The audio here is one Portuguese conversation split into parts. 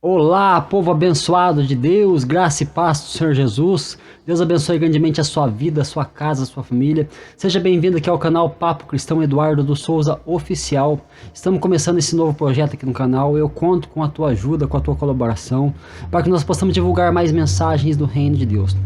Olá, povo abençoado de Deus, graça e paz do Senhor Jesus. Deus abençoe grandemente a sua vida, a sua casa, a sua família. Seja bem-vindo aqui ao canal Papo Cristão Eduardo dos Souza Oficial. Estamos começando esse novo projeto aqui no canal. Eu conto com a tua ajuda, com a tua colaboração, para que nós possamos divulgar mais mensagens do Reino de Deus.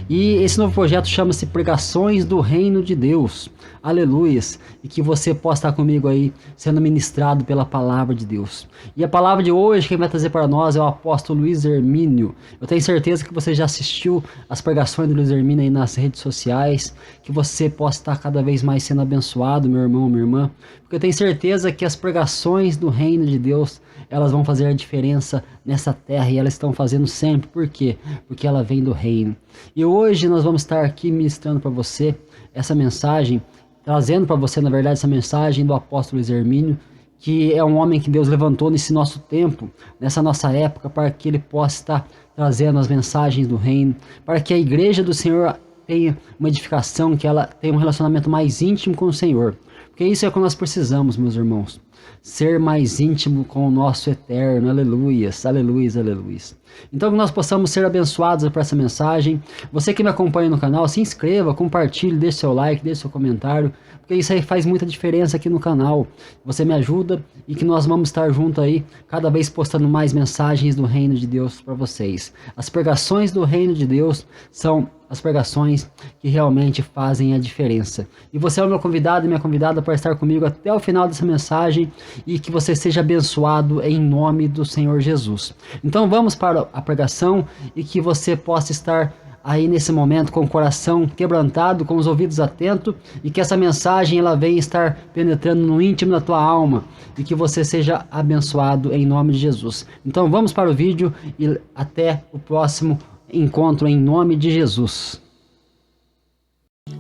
E esse novo projeto chama-se Pregações do Reino de Deus. Aleluias. E que você possa estar comigo aí, sendo ministrado pela palavra de Deus. E a palavra de hoje, quem vai trazer para nós é o apóstolo Luiz Hermínio. Eu tenho certeza que você já assistiu as pregações do Luiz Hermínio aí nas redes sociais, que você possa estar cada vez mais sendo abençoado, meu irmão, minha irmã, porque eu tenho certeza que as pregações do reino de Deus, elas vão fazer a diferença nessa terra, e elas estão fazendo sempre. Por quê? Porque ela vem do reino. E hoje nós vamos estar aqui ministrando para você essa mensagem, trazendo para você, na verdade, essa mensagem do apóstolo Luiz Hermínio, que é um homem que Deus levantou nesse nosso tempo, nessa nossa época, para que ele possa estar trazendo as mensagens do reino, para que a igreja do Senhor tenha uma edificação, que ela tenha um relacionamento mais íntimo com o Senhor. Porque isso é o que nós precisamos, meus irmãos. Ser mais íntimo com o nosso eterno. Aleluias, aleluias, aleluias. Então que nós possamos ser abençoados por essa mensagem. Você que me acompanha no canal, se inscreva, compartilhe, deixe seu like, deixe seu comentário, porque isso aí faz muita diferença aqui no canal. Você me ajuda, e que nós vamos estar juntos aí, cada vez postando mais mensagens do reino de Deus para vocês. As pregações do reino de Deus são as pregações que realmente fazem a diferença. E você é o meu convidado e minha convidada para estar comigo até o final dessa mensagem, e que você seja abençoado em nome do Senhor Jesus. Então vamos para a pregação, e que você possa estar aí nesse momento com o coração quebrantado, com os ouvidos atentos, e que essa mensagem ela venha estar penetrando no íntimo da tua alma, e que você seja abençoado em nome de Jesus. Então vamos para o vídeo, e até o próximo encontro em nome de Jesus.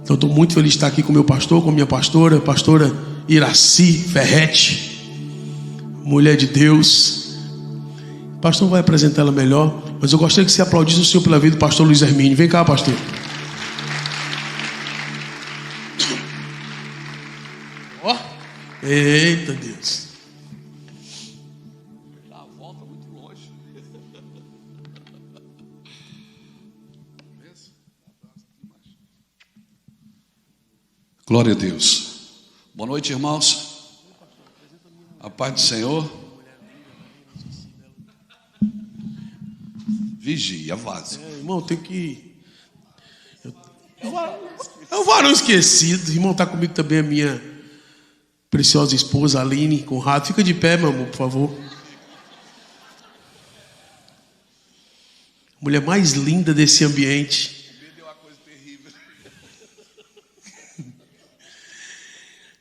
Então, estou muito feliz de estar aqui com o meu pastor, com a minha pastora, pastora Iraci Ferretti, mulher de Deus. O pastor vai apresentar ela melhor, mas eu gostaria que você aplaudisse o Senhor pela vida do pastor Luiz Hermínio. Vem cá, pastor. Ó, eita Deus. Glória a Deus. Boa noite, irmãos. A paz do Senhor. Vigia, vaze. Irmão, tem que... É um varão esquecido. Irmão, está comigo também a minha preciosa esposa, Aline Conrado. Fica de pé, meu amor, por favor. Mulher mais linda desse ambiente.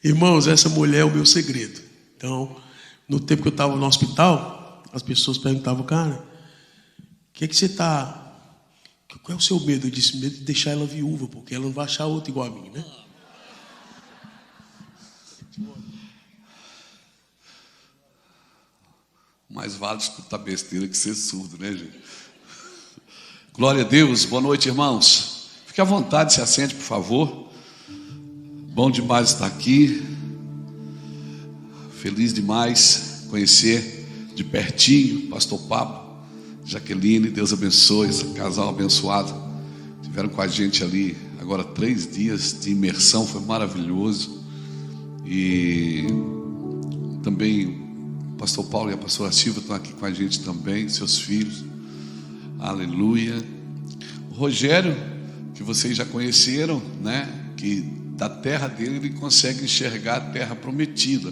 Irmãos, essa mulher é o meu segredo. Então, no tempo que eu estava no hospital, as pessoas perguntavam, cara, o que é que você está... Qual é o seu medo? Eu disse, medo de deixar ela viúva, porque ela não vai achar outra igual a mim, né? Mais vale escutar besteira que ser surdo, né, gente? Glória a Deus. Boa noite, irmãos. Fique à vontade, se assente, por favor. Bom demais estar aqui. Feliz demais conhecer de pertinho pastor Papo, Jaqueline. Deus abençoe esse casal abençoado. Tiveram com a gente ali agora 3 dias de imersão, foi maravilhoso. E também o pastor Paulo e a pastora Silva estão aqui com a gente também, seus filhos. Aleluia. O Rogério, que vocês já conheceram, né? Que da terra dele ele consegue enxergar a terra prometida,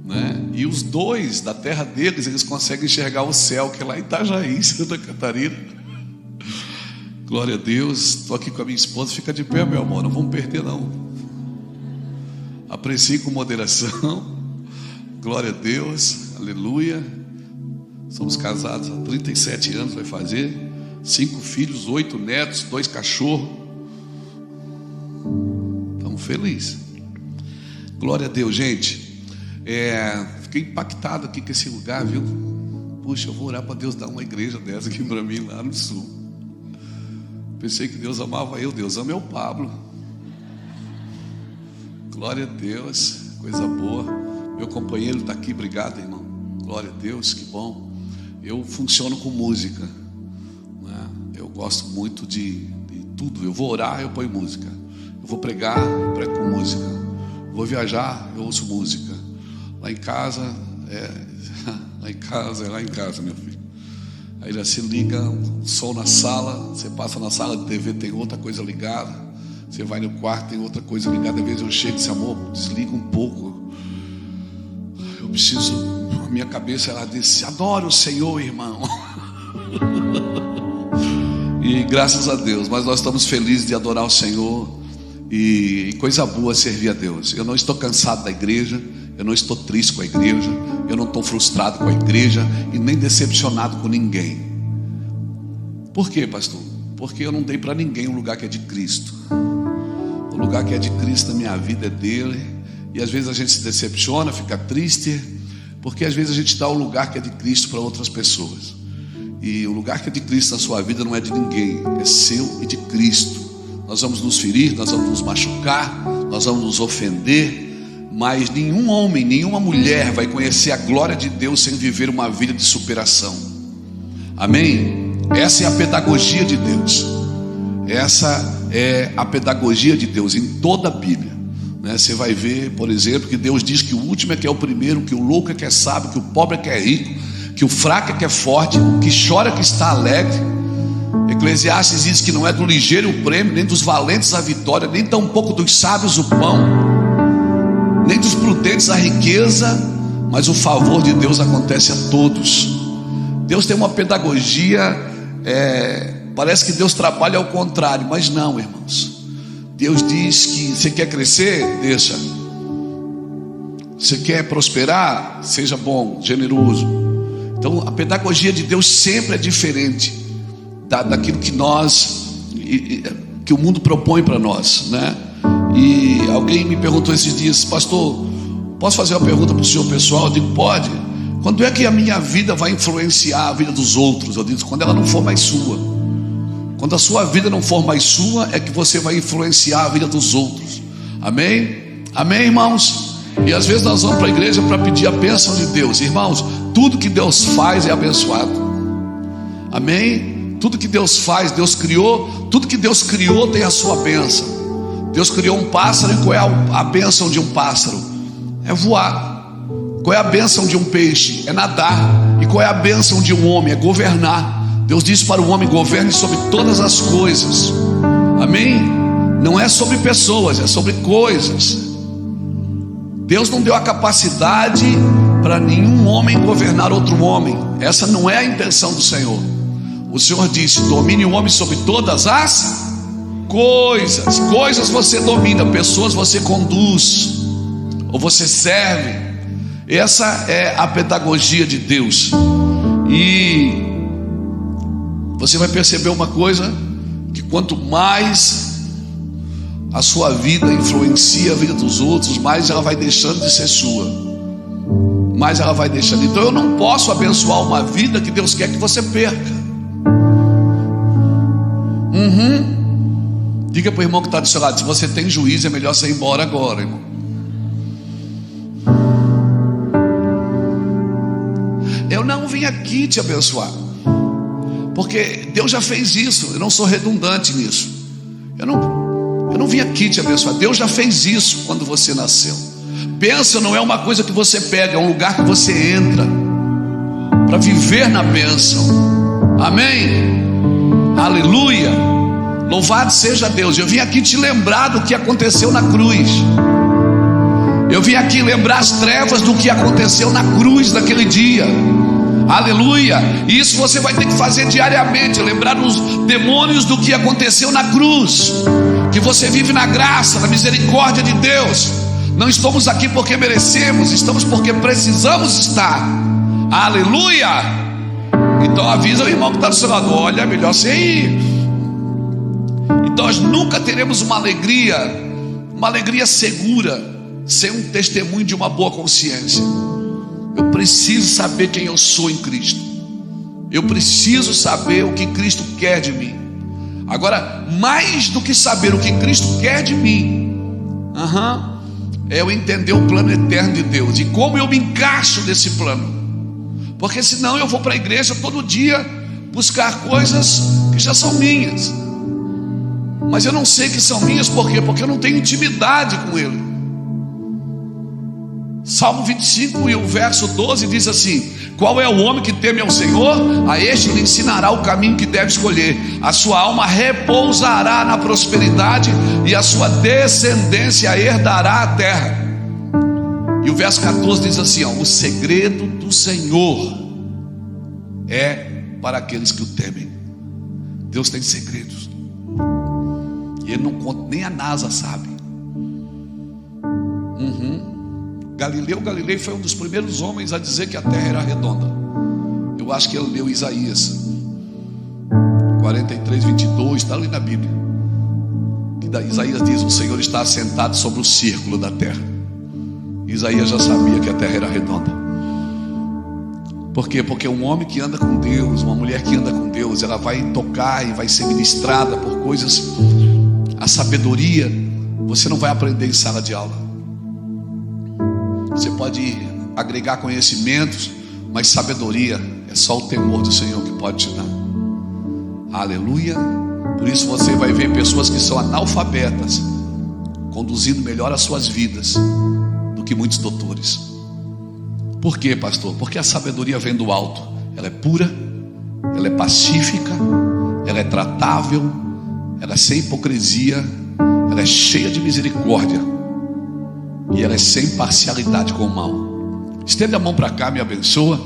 né? E os dois da terra deles, eles conseguem enxergar o céu, que é lá em Itajaí, Santa Catarina. Glória a Deus. Estou aqui com a minha esposa. Fica de pé, meu amor, não vamos perder não. Aprecie com moderação. Glória a Deus, aleluia. Somos casados há 37 anos, vai fazer 5 filhos, 8 netos, 2 cachorros. Feliz. Glória a Deus, gente. Fiquei impactado aqui com esse lugar, viu? Puxa, eu vou orar para Deus dar uma igreja dessa aqui para mim lá no sul. Pensei que Deus amava eu. Deus ama o Pablo. Glória a Deus, coisa boa. Meu companheiro está aqui, obrigado, irmão. Glória a Deus, que bom. Eu funciono com música, né? Eu gosto muito de tudo. Eu vou orar, eu ponho música. Eu vou pregar, eu prego com música. Eu vou viajar, eu ouço música. Lá em casa, lá em casa, meu filho. Aí você liga o som na sala, você passa na sala de TV, tem outra coisa ligada. Você vai no quarto, tem outra coisa ligada. Às vezes eu chego e disse, amor, desliga um pouco. Eu preciso, a minha cabeça ela disse, adoro o Senhor, irmão. E graças a Deus, mas nós estamos felizes de adorar o Senhor. E coisa boa servir a Deus. Eu não estou cansado da igreja, eu não estou triste com a igreja, eu não estou frustrado com a igreja e nem decepcionado com ninguém. Por quê, pastor? Porque eu não dei para ninguém um lugar que é de Cristo. O lugar que é de Cristo na minha vida é dele. E às vezes a gente se decepciona, fica triste, porque às vezes a gente dá o lugar que é de Cristo para outras pessoas. E o lugar que é de Cristo na sua vida não é de ninguém, é seu e de Cristo. Nós vamos nos ferir, nós vamos nos machucar, nós vamos nos ofender, mas nenhum homem, nenhuma mulher vai conhecer a glória de Deus sem viver uma vida de superação. Amém? Essa é a pedagogia de Deus. Essa é a pedagogia de Deus em toda a Bíblia, né? Você vai ver, por exemplo, que Deus diz que o último é que é o primeiro, que o louco é que é sábio, que o pobre é que é rico, que o fraco é que é forte, que chora é que está alegre. Eclesiastes diz que não é do ligeiro o prêmio, nem dos valentes a vitória, nem tampouco dos sábios o pão, nem dos prudentes a riqueza, mas o favor de Deus acontece a todos. Deus tem uma pedagogia, parece que Deus trabalha ao contrário, mas não, irmãos. Deus diz que você quer crescer, deixa. Você quer prosperar, seja bom, generoso. Então a pedagogia de Deus sempre é diferente daquilo que que o mundo propõe para nós, né? E alguém me perguntou esses dias, pastor, posso fazer uma pergunta para o senhor pessoal? Eu digo, pode. Quando é que a minha vida vai influenciar a vida dos outros? Eu digo, quando ela não for mais sua. Quando a sua vida não for mais sua, é que você vai influenciar a vida dos outros. Amém? Amém, irmãos? E às vezes nós vamos para a igreja para pedir a bênção de Deus. Irmãos, tudo que Deus faz é abençoado. Amém? Tudo que Deus faz, Deus criou. Tudo que Deus criou tem a sua bênção. Deus criou um pássaro, e qual é a bênção de um pássaro? É voar. Qual é a bênção de um peixe? É nadar. E qual é a bênção de um homem? É governar. Deus disse para o homem, governe sobre todas as coisas. Amém? Não é sobre pessoas, é sobre coisas. Deus não deu a capacidade para nenhum homem governar outro homem. Essa não é a intenção do Senhor. O Senhor disse, domine o homem sobre todas as coisas. Coisas você domina, pessoas você conduz, ou você serve. Essa é a pedagogia de Deus. E você vai perceber uma coisa, que quanto mais a sua vida influencia a vida dos outros, mais ela vai deixando de ser sua, mais ela vai deixando. Então eu não posso abençoar uma vida que Deus quer que você perca. Diga para o irmão que está do seu lado, se você tem juízo, é melhor você ir embora agora, irmão. Eu não vim aqui te abençoar, porque Deus já fez isso. Eu não sou redundante nisso. Eu não vim aqui te abençoar. Deus já fez isso quando você nasceu. Bênção não é uma coisa que você pega, é um lugar que você entra para viver na bênção. Amém? Aleluia. Louvado seja Deus. Eu vim aqui te lembrar do que aconteceu na cruz. Eu vim aqui lembrar as trevas do que aconteceu na cruz naquele dia. Aleluia. E isso você vai ter que fazer diariamente, lembrar os demônios do que aconteceu na cruz. Que você vive na graça, na misericórdia de Deus. Não estamos aqui porque merecemos, estamos porque precisamos estar. Aleluia. Então avisa o irmão que está do seu lado, olha, é melhor você ir. E nós nunca teremos uma alegria segura, sem um testemunho de uma boa consciência. Eu preciso saber quem eu sou em Cristo. Eu preciso saber o que Cristo quer de mim. Agora, mais do que saber o que Cristo quer de mim, é eu entender o plano eterno de Deus e como eu me encaixo nesse plano. Porque senão eu vou para a igreja todo dia buscar coisas que já são minhas, mas eu não sei que são minhas. Por quê? Porque eu não tenho intimidade com Ele. Salmo 25 e o verso 12 diz assim: qual é o homem que teme ao Senhor? A este lhe ensinará o caminho que deve escolher. A sua alma repousará na prosperidade, e a sua descendência herdará a terra. E o verso 14 diz assim, o segredo do Senhor é para aqueles que o temem. Deus tem segredos, e Ele não conta, nem a NASA sabe. Galileu foi um dos primeiros homens a dizer que a terra era redonda. Eu acho que ele leu Isaías 43, 22, está ali na Bíblia, que Isaías diz: o Senhor está assentado sobre o círculo da terra. Isaías já sabia que a terra era redonda. Por quê? Porque um homem que anda com Deus, uma mulher que anda com Deus, ela vai tocar e vai ser ministrada por coisas. A sabedoria você não vai aprender em sala de aula. Você pode agregar conhecimentos, mas sabedoria é só o temor do Senhor que pode te dar. Aleluia. Por isso você vai ver pessoas que são analfabetas conduzindo melhor as suas vidas do que muitos doutores. Por quê, pastor? Porque a sabedoria vem do alto. Ela é pura, ela é pacífica, ela é tratável, ela é sem hipocrisia, ela é cheia de misericórdia, e ela é sem parcialidade com o mal. Estende a mão para cá, me abençoa.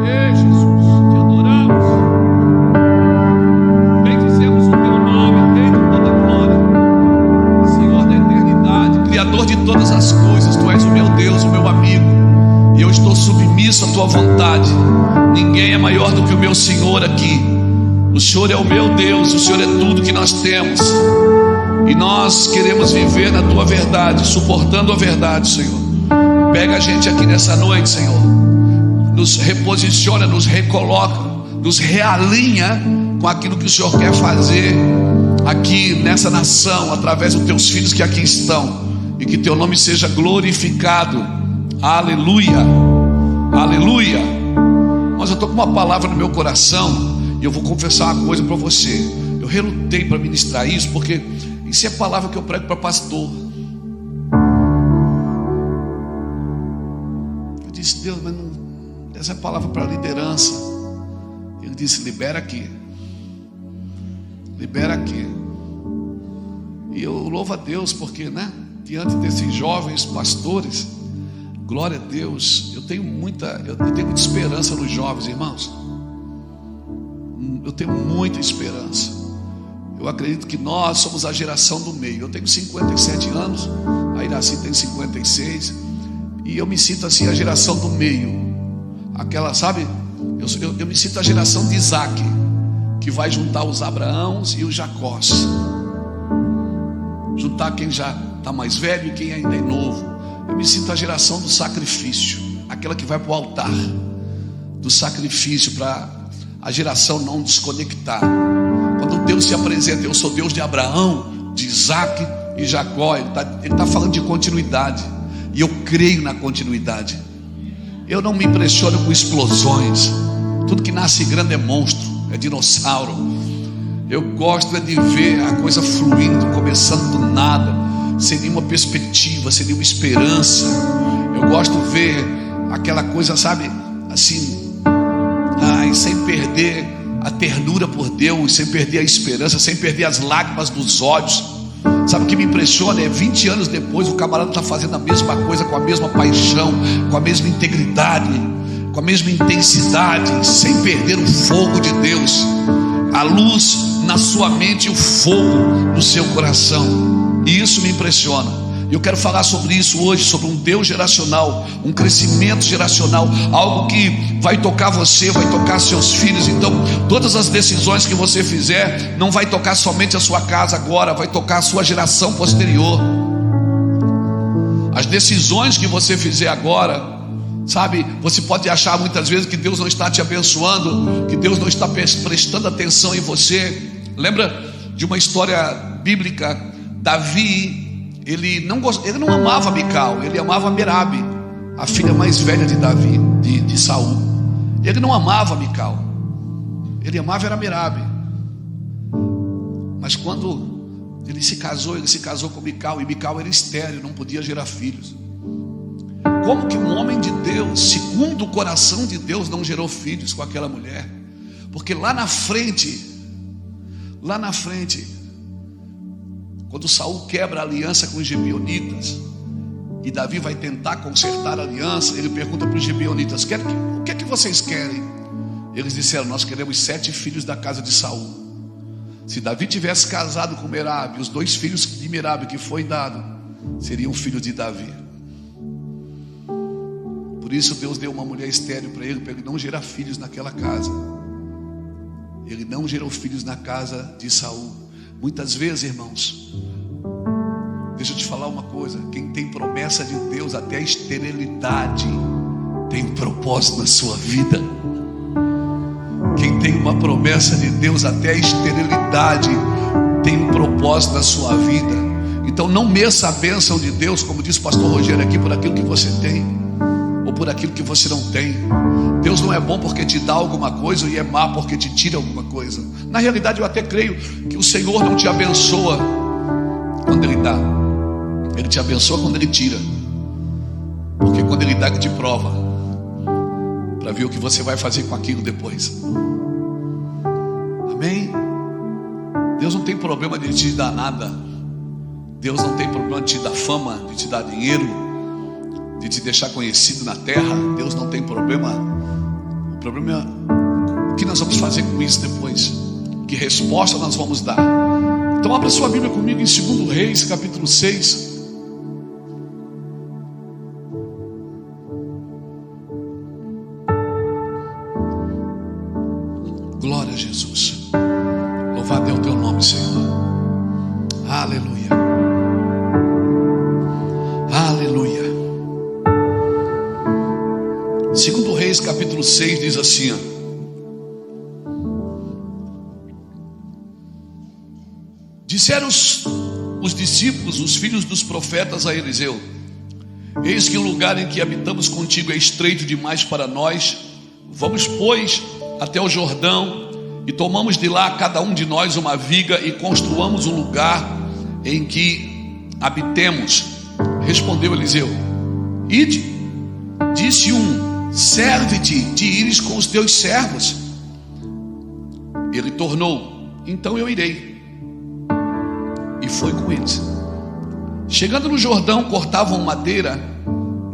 Ei, Jesus, te adoramos. Bendizemos o teu nome, Rei de toda glória, Senhor da eternidade, Criador de todas as coisas. Tu és o meu Deus, o meu amigo, e eu estou submisso à tua vontade. Ninguém é maior do que o meu Senhor aqui. O Senhor é o meu Deus, o Senhor é tudo que nós temos, e nós queremos viver na tua verdade, suportando a verdade, Senhor. Pega a gente aqui nessa noite, Senhor, nos reposiciona, nos recoloca, nos realinha com aquilo que o Senhor quer fazer aqui nessa nação, através dos teus filhos que aqui estão, e que teu nome seja glorificado. Aleluia, aleluia. Mas eu estou com uma palavra no meu coração, e eu vou confessar uma coisa para você. Eu relutei para ministrar isso, porque isso é palavra que eu prego para pastor. Eu disse: Deus, mas não, essa é palavra para liderança. Ele disse: libera aqui, libera aqui. E eu louvo a Deus, porque, diante desses jovens pastores, glória a Deus, eu tenho muita esperança nos jovens, irmãos. Eu tenho muita esperança. Eu acredito que nós somos a geração do meio. Eu tenho 57 anos, a Iraci tem 56, e eu me sinto assim, a geração do meio. Aquela, sabe, eu me sinto a geração de Isaac, que vai juntar os Abraãos e os Jacós, juntar quem já está mais velho e quem ainda é novo. Eu me sinto a geração do sacrifício, aquela que vai para o altar do sacrifício, para a geração não desconectar. Quando Deus se apresenta: eu sou Deus de Abraão, de Isaac e Jacó, Ele está falando de continuidade, e eu creio na continuidade. Eu não me impressiono com explosões. Tudo que nasce grande é monstro, é dinossauro. Eu gosto de ver a coisa fluindo, começando do nada, sem nenhuma perspectiva, sem nenhuma esperança. Eu gosto de ver aquela coisa, sabe, assim, sem perder a ternura por Deus, sem perder a esperança, sem perder as lágrimas dos olhos. Sabe o que me impressiona? 20 anos depois o camarada está fazendo a mesma coisa, com a mesma paixão, com a mesma integridade, com a mesma intensidade, sem perder o fogo de Deus, a luz na sua mente e o fogo no seu coração. E isso me impressiona. Eu quero falar sobre isso hoje, sobre um Deus geracional, um crescimento geracional, algo que vai tocar você, vai tocar seus filhos. Então, todas as decisões que você fizer, não vai tocar somente a sua casa agora, vai tocar a sua geração posterior. As decisões que você fizer agora, sabe, você pode achar muitas vezes que Deus não está te abençoando, que Deus não está prestando atenção em você. Lembra de uma história bíblica Davi, ele não amava Mical, ele amava Merabe, a filha mais velha de Davi, de Saul. Ele não amava Mical, ele amava era Merabe. Mas quando ele se casou com Mical, e Mical era estéril, não podia gerar filhos. Como que um homem de Deus, segundo o coração de Deus, não gerou filhos com aquela mulher? Porque lá na frente, quando Saul quebra a aliança com os gibeonitas, e Davi vai tentar consertar a aliança, ele pergunta para os gibeonitas: o que é que vocês querem? Eles disseram: nós queremos 7 filhos da casa de Saul. Se Davi tivesse casado com Merabe, os 2 filhos de Merabe que foi dado seriam filhos de Davi. Por isso Deus deu uma mulher estéril para ele não gerar filhos naquela casa. Ele não gerou filhos na casa de Saul. Muitas vezes, irmãos, deixa eu te falar uma coisa: quem tem promessa de Deus até a esterilidade tem um propósito na sua vida. Quem tem uma promessa de Deus até a esterilidade tem um propósito na sua vida. Então não meça a bênção de Deus, como disse o pastor Rogério aqui, por aquilo que você tem ou por aquilo que você não tem. Deus não é bom porque te dá alguma coisa e é má porque te tira alguma coisa. Na realidade, eu até creio que o Senhor não te abençoa quando Ele dá, Ele te abençoa quando Ele tira. Porque quando Ele dá, que te prova, para ver o que você vai fazer com aquilo depois. Amém? Deus não tem problema de te dar nada. Deus não tem problema de te dar fama, de te dar dinheiro, de te deixar conhecido na terra. Deus não tem problema. O problema é o que nós vamos fazer com isso depois. Que resposta nós vamos dar. Então abra sua Bíblia comigo em 2 Reis, capítulo 6. Glória a Jesus. Louvado é o teu nome, Senhor. Aleluia. Aleluia. 2 Reis capítulo 6 diz assim, disseram os discípulos, os filhos dos profetas, a Eliseu: eis que o lugar em que habitamos contigo é estreito demais para nós. Vamos, pois, até o Jordão e tomamos de lá cada um de nós uma viga e construamos um lugar em que habitemos. Respondeu Eliseu: ide. Disse um: serve-te de ires com os teus servos. Ele tornou: então eu irei. E foi com eles. Chegando no Jordão, cortavam madeira,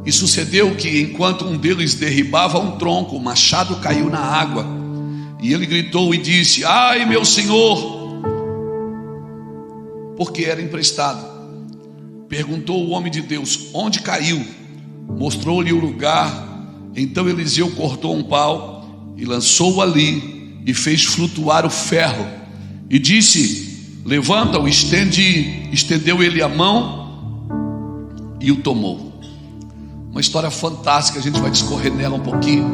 e sucedeu que, enquanto um deles derribava um tronco, o machado caiu na água, e ele gritou e disse: ai, meu senhor! Porque era emprestado. Perguntou o homem de Deus: onde caiu? Mostrou-lhe o lugar. Então Eliseu cortou um pau e lançou-o ali, e fez flutuar o ferro, e disse: levanta-o. Estendeu ele a mão e o tomou. Uma história fantástica, a gente vai discorrer nela um pouquinho,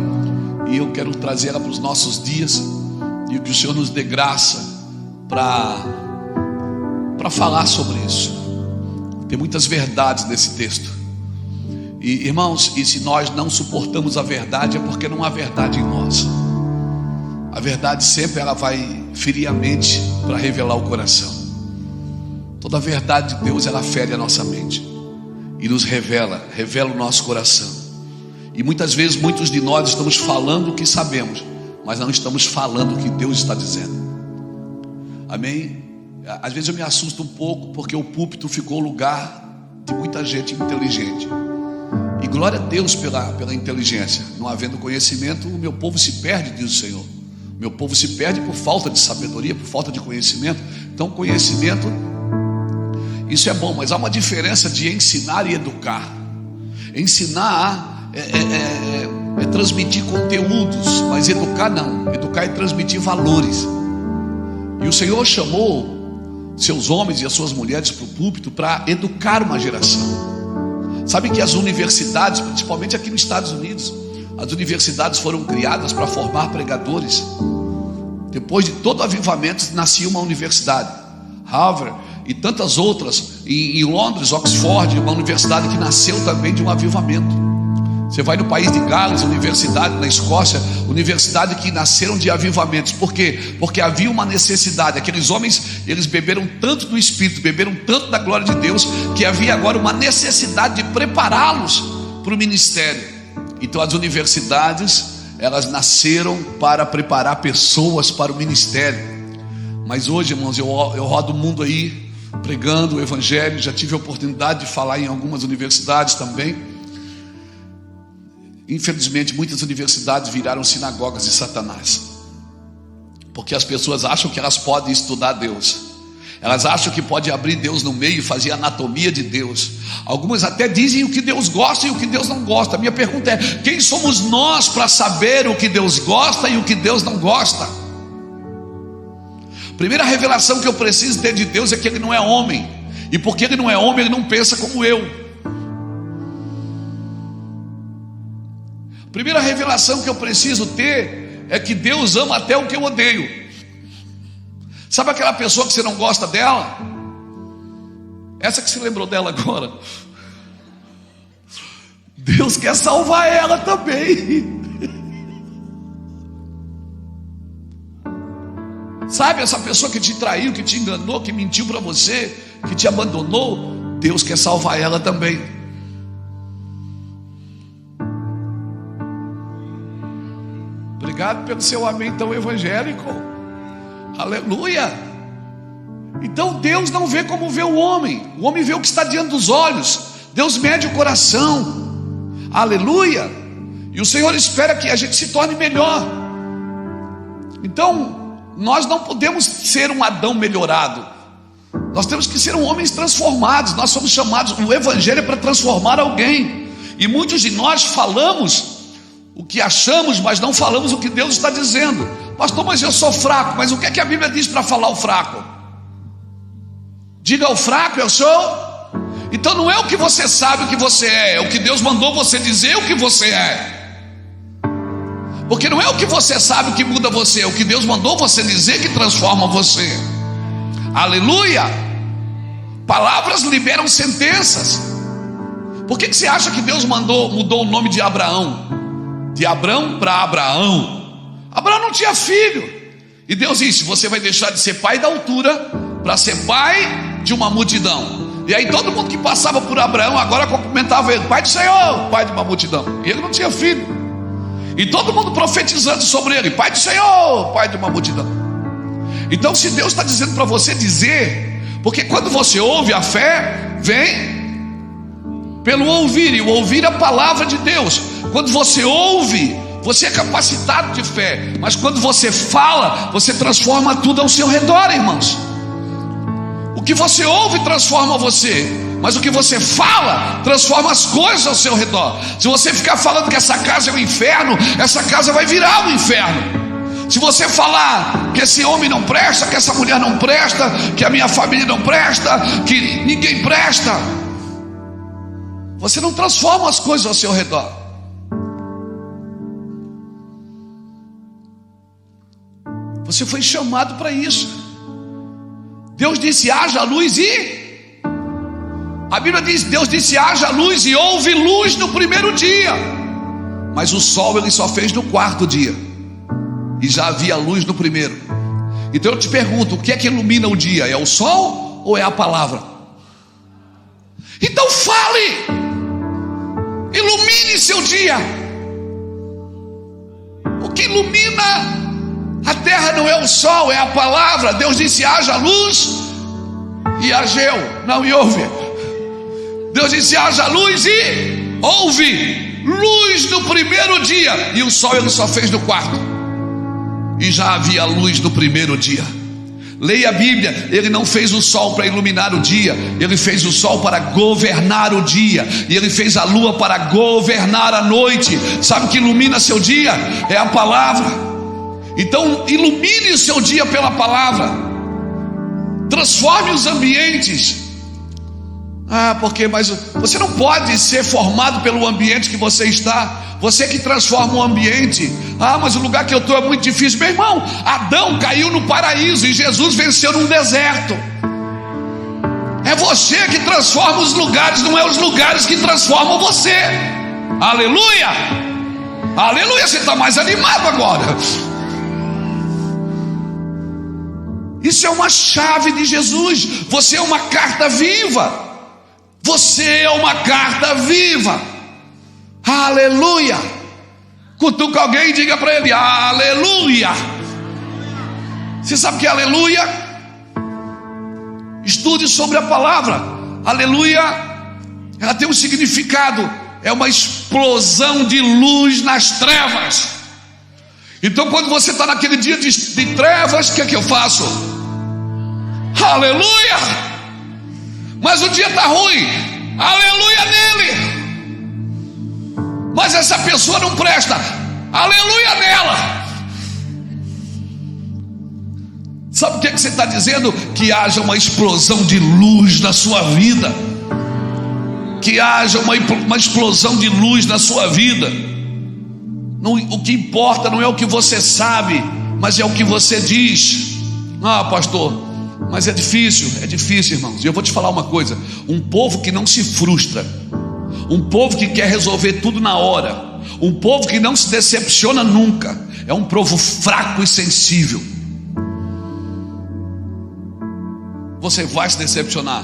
e eu quero trazer ela para os nossos dias, e que o Senhor nos dê graça para falar sobre isso. Tem muitas verdades nesse texto, e irmãos, e se nós não suportamos a verdade, é porque não há verdade em nós. A verdade sempre ela vai ferir a mente para revelar o coração. Toda a verdade de Deus, ela fere a nossa mente e nos revela o nosso coração. E muitas vezes, muitos de nós estamos falando o que sabemos, mas não estamos falando o que Deus está dizendo. Amém? Às vezes eu me assusto um pouco, porque o púlpito ficou lugar de muita gente inteligente. E glória a Deus pela inteligência. Não havendo conhecimento, o meu povo se perde, diz o Senhor. O meu povo se perde por falta de sabedoria, por falta de conhecimento. Então conhecimento, isso é bom, mas há uma diferença de ensinar e educar. Ensinar é transmitir conteúdos, mas educar não. Educar é transmitir valores. E o Senhor chamou seus homens e as suas mulheres para o púlpito para educar uma geração. Sabe que as universidades, principalmente aqui nos Estados Unidos, as universidades foram criadas para formar pregadores. Depois de todo avivamento, nascia uma universidade. Harvard e tantas outras, em Londres, Oxford, uma universidade que nasceu também de um avivamento. Você vai no país de Gales, universidade na Escócia, universidade que nasceram de avivamentos. Por quê? Porque havia uma necessidade. Aqueles homens, eles beberam tanto do Espírito, beberam tanto da glória de Deus, que havia agora uma necessidade de prepará-los para o ministério. Então as universidades, elas nasceram para preparar pessoas para o ministério. Mas hoje, irmãos, eu rodo o mundo aí pregando o evangelho. Já tive a oportunidade de falar em algumas universidades também. Infelizmente, muitas universidades viraram sinagogas de Satanás, porque as pessoas acham que elas podem estudar Deus, elas acham que pode abrir Deus no meio e fazer anatomia de Deus. Algumas até dizem o que Deus gosta e o que Deus não gosta. A minha pergunta é: quem somos nós para saber o que Deus gosta e o que Deus não gosta? Primeira revelação que eu preciso ter de Deus é que Ele não é homem, e porque Ele não é homem, Ele não pensa como eu. Primeira revelação que eu preciso ter é que Deus ama até o que eu odeio. Sabe aquela pessoa que você não gosta dela? Essa que se lembrou dela agora. Deus quer salvar ela também. Sabe essa pessoa que te traiu, que te enganou, que mentiu para você, que te abandonou? Deus quer salvar ela também. Obrigado pelo seu amém tão evangélico. Aleluia. Então Deus não vê como vê o homem vê o que está diante dos olhos. Deus mede o coração. Aleluia. E o Senhor espera que a gente se torne melhor. Então nós não podemos ser um Adão melhorado, nós temos que ser homens transformados. Nós somos chamados, o evangelho é para transformar alguém. E muitos de nós falamos o que achamos, mas não falamos o que Deus está dizendo. Pastor, mas eu sou fraco. Mas o que é que a Bíblia diz para falar o fraco? Diga ao fraco: eu sou. Então não é o que você sabe o que você é o que Deus mandou você dizer o que você é. Porque não é o que você sabe que muda você, é o que Deus mandou você dizer que transforma você. Aleluia. Palavras liberam sentenças. Por que você acha que Deus mudou o nome de Abraão? De Abrão para Abraão. Abraão não tinha filho, e Deus disse: você vai deixar de ser pai da altura para ser pai de uma multidão. E aí todo mundo que passava por Abraão agora cumprimentava ele: pai do Senhor, pai de uma multidão. E ele não tinha filho, e todo mundo profetizando sobre ele: pai do Senhor, pai de uma multidão. Então se Deus está dizendo para você dizer, porque quando você ouve, a fé vem pelo ouvir, e o ouvir é a palavra de Deus. Quando você ouve, você é capacitado de fé. Mas quando você fala, você transforma tudo ao seu redor, irmãos. O que você ouve transforma você, mas o que você fala transforma as coisas ao seu redor. Se você ficar falando que essa casa é um inferno, essa casa vai virar um inferno. Se você falar que esse homem não presta, que essa mulher não presta, que a minha família não presta, que ninguém presta, você não transforma as coisas ao seu redor. Você foi chamado para isso. Deus disse: haja luz, e a Bíblia diz: Deus disse: haja luz, e houve luz no primeiro dia. Mas o sol Ele só fez no quarto dia, e já havia luz no primeiro. Então eu te pergunto: o que é que ilumina o dia? É o sol ou é a palavra? Então fale, ilumine seu dia. O que ilumina a terra não é o sol, é a palavra. Deus disse: haja luz, e hageu, não, e houve. Deus disse: haja luz, e houve luz no primeiro dia. E o sol Ele só fez no quarto, e já havia luz no primeiro dia. Leia a Bíblia. Ele não fez o sol para iluminar o dia, Ele fez o sol para governar o dia, e Ele fez a lua para governar a noite. Sabe o que ilumina seu dia? É a palavra. Então ilumine o seu dia pela palavra. Transforme os ambientes. Mas você não pode ser formado pelo ambiente que você está. Você que transforma o ambiente. Mas o lugar que eu estou é muito difícil. Meu irmão, Adão caiu no paraíso e Jesus venceu num deserto. É você que transforma os lugares, não é os lugares que transformam você. Aleluia! Aleluia, você está mais animado agora. Isso é uma chave de Jesus. Você é uma carta viva. Você é uma carta viva. Aleluia. Cutuca alguém e diga para ele: aleluia. Você sabe o que é aleluia? Estude sobre a palavra. Aleluia, ela tem um significado. É uma explosão de luz nas trevas. Então quando você está naquele dia de trevas, o que é que eu faço? Aleluia. Mas o dia está ruim, aleluia nele. Mas essa pessoa não presta, aleluia nela. Sabe o que você está dizendo? Que haja uma explosão de luz na sua vida. Que haja uma explosão de luz na sua vida. Não, o que importa não é o que você sabe, mas é o que você diz. Ah, pastor, mas é difícil, irmãos. E eu vou te falar uma coisa: um povo que não se frustra, um povo que quer resolver tudo na hora, um povo que não se decepciona nunca, é um povo fraco e sensível. Você vai se decepcionar,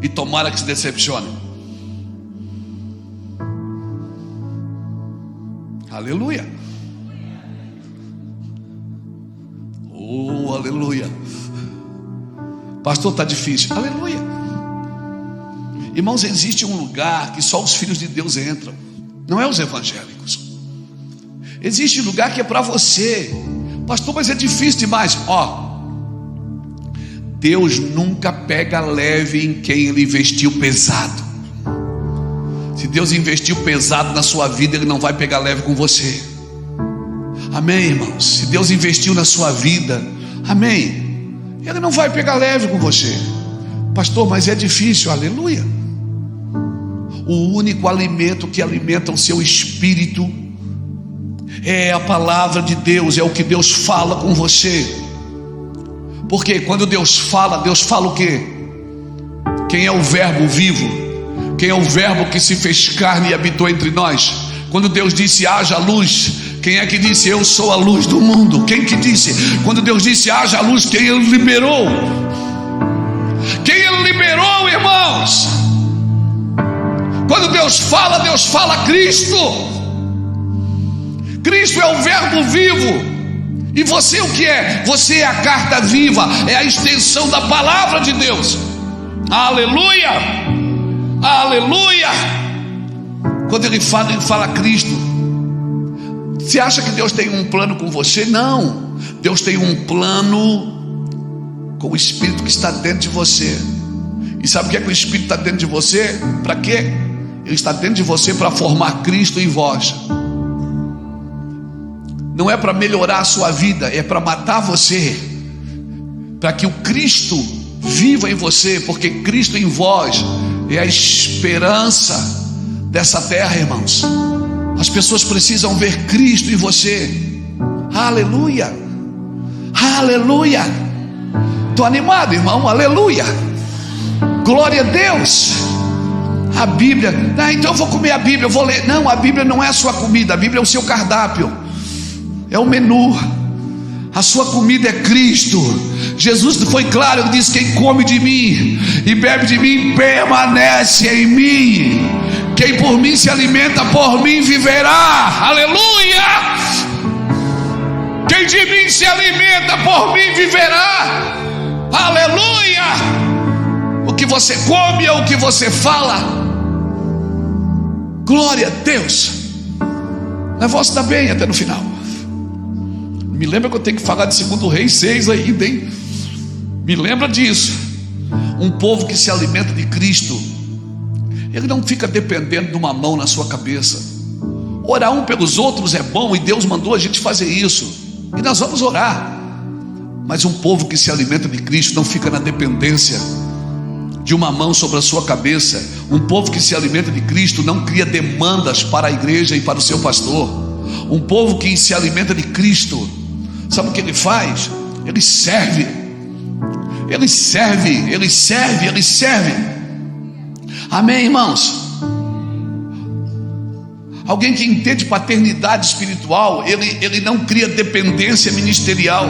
e tomara que se decepcione. Aleluia. Oh, aleluia. Pastor, está difícil. Aleluia. Irmãos, existe um lugar que só os filhos de Deus entram, não é os evangélicos. Existe um lugar que é para você. Pastor, mas é difícil demais. Deus nunca pega leve em quem Ele investiu pesado. Se Deus investiu pesado na sua vida, Ele não vai pegar leve com você. Amém, irmãos? Se Deus investiu na sua vida, amém, Ele não vai pegar leve com você. Pastor, mas é difícil. Aleluia. O único alimento que alimenta o seu espírito é a palavra de Deus, é o que Deus fala com você. Porque quando Deus fala o quê? Quem é o verbo vivo? Quem é o verbo que se fez carne e habitou entre nós? Quando Deus disse haja luz, quem é que disse eu sou a luz do mundo? Quem que disse? Quando Deus disse haja luz, quem Ele liberou? Quem Ele liberou, irmãos? Quando Deus fala Cristo. Cristo é o verbo vivo. E você o que é? Você é a carta viva, é a extensão da palavra de Deus. Aleluia, aleluia. Quando ele fala Cristo. Você acha que Deus tem um plano com você? Não, Deus tem um plano com o Espírito que está dentro de você. E sabe o que é que o Espírito está dentro de você? Para quê? Ele está dentro de você para formar Cristo em vós. Não é para melhorar a sua vida, é para matar você, para que o Cristo viva em você, porque Cristo em vós é a esperança dessa terra, irmãos. As pessoas precisam ver Cristo em você. Aleluia, aleluia. Estou animado, irmão, aleluia. Glória a Deus. A Bíblia, então eu vou comer a Bíblia, eu vou ler. Não, a Bíblia não é a sua comida, a Bíblia é o seu cardápio. É o menu. A sua comida é Cristo. Jesus foi claro, ele disse: quem come de mim e bebe de mim permanece em mim. Quem por mim se alimenta, por mim viverá. Aleluia. Quem de mim se alimenta, por mim viverá. Aleluia. O que você come é o que você fala. Glória a Deus. A voz está bem até no final. Me lembra que eu tenho que falar de 2 Reis 6 ainda, hein? Me lembra disso. Um povo que se alimenta de Cristo, ele não fica dependendo de uma mão na sua cabeça. Orar um pelos outros é bom, e Deus mandou a gente fazer isso, e nós vamos orar. Mas um povo que se alimenta de Cristo não fica na dependência de uma mão sobre a sua cabeça. Um povo que se alimenta de Cristo não cria demandas para a igreja e para o seu pastor. Um povo que se alimenta de Cristo, sabe o que ele faz? Ele serve. Ele serve, Ele serve, Ele serve. Amém, irmãos? Alguém que entende paternidade espiritual, ele não cria dependência ministerial.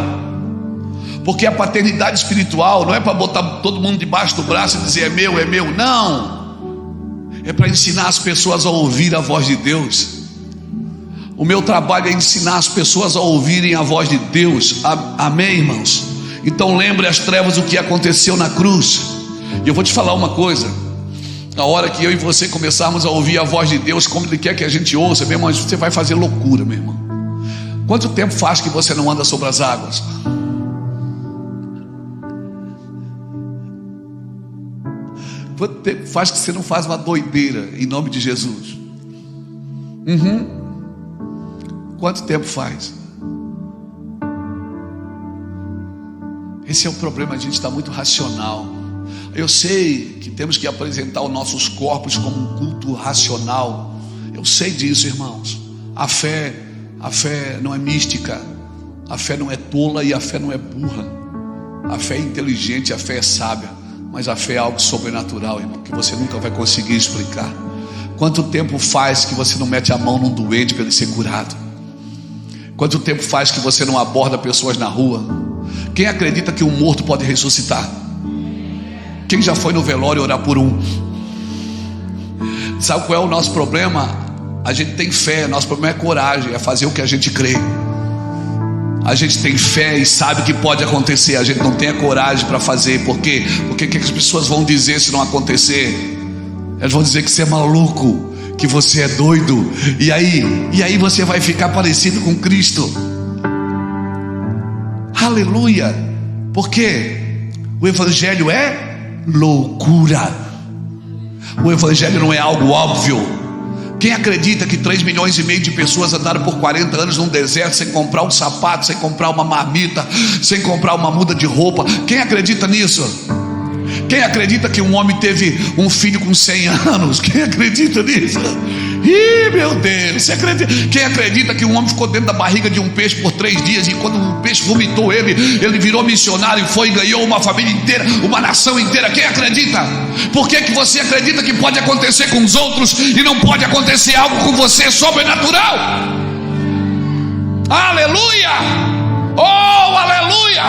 Porque a paternidade espiritual não é para botar todo mundo debaixo do braço e dizer é meu, não. É para ensinar as pessoas a ouvir a voz de Deus. O meu trabalho é ensinar as pessoas a ouvirem a voz de Deus. Amém, irmãos? Então lembre as trevas o que aconteceu na cruz. E eu vou te falar uma coisa: na hora que eu e você começarmos a ouvir a voz de Deus como Ele quer que a gente ouça, meu irmão, você vai fazer loucura, meu irmão. Quanto tempo faz que você não anda sobre as águas? Quanto tempo faz que você não faz uma doideira em nome de Jesus? Quanto tempo faz? Esse é o problema, a gente está muito racional. Eu sei que temos que apresentar os nossos corpos como um culto racional. Eu sei disso, irmãos. A fé não é mística. A fé não é tola e a fé não é burra. A fé é inteligente, a fé é sábia. Mas a fé é algo sobrenatural, irmão, que você nunca vai conseguir explicar. Quanto tempo faz que você não mete a mão num doente para ele ser curado? Quanto tempo faz que você não aborda pessoas na rua? Quem acredita que um morto pode ressuscitar? Quem já foi no velório orar por um? Sabe qual é o nosso problema? A gente tem fé, nosso problema é coragem, é fazer o que a gente crê. A gente tem fé e sabe que pode acontecer, a gente não tem a coragem para fazer. Por quê? Porque o que as pessoas vão dizer se não acontecer? Elas vão dizer que você é maluco, que você é doido. E aí você vai ficar parecido com Cristo. Aleluia. Por quê? O Evangelho é loucura. O Evangelho não é algo óbvio. Quem acredita que 3,5 milhões de pessoas andaram por 40 anos num deserto sem comprar um sapato, sem comprar uma marmita, sem comprar uma muda de roupa? Quem acredita nisso? Quem acredita que um homem teve um filho com 100 anos? Quem acredita nisso? Ih, meu Deus, você acredita? Quem acredita que um homem ficou dentro da barriga de um peixe por 3 dias e quando o peixe vomitou ele virou missionário e foi e ganhou uma família inteira, uma nação inteira? Quem acredita? Por que você acredita que pode acontecer com os outros e não pode acontecer algo com você sobrenatural? Aleluia! Oh, aleluia!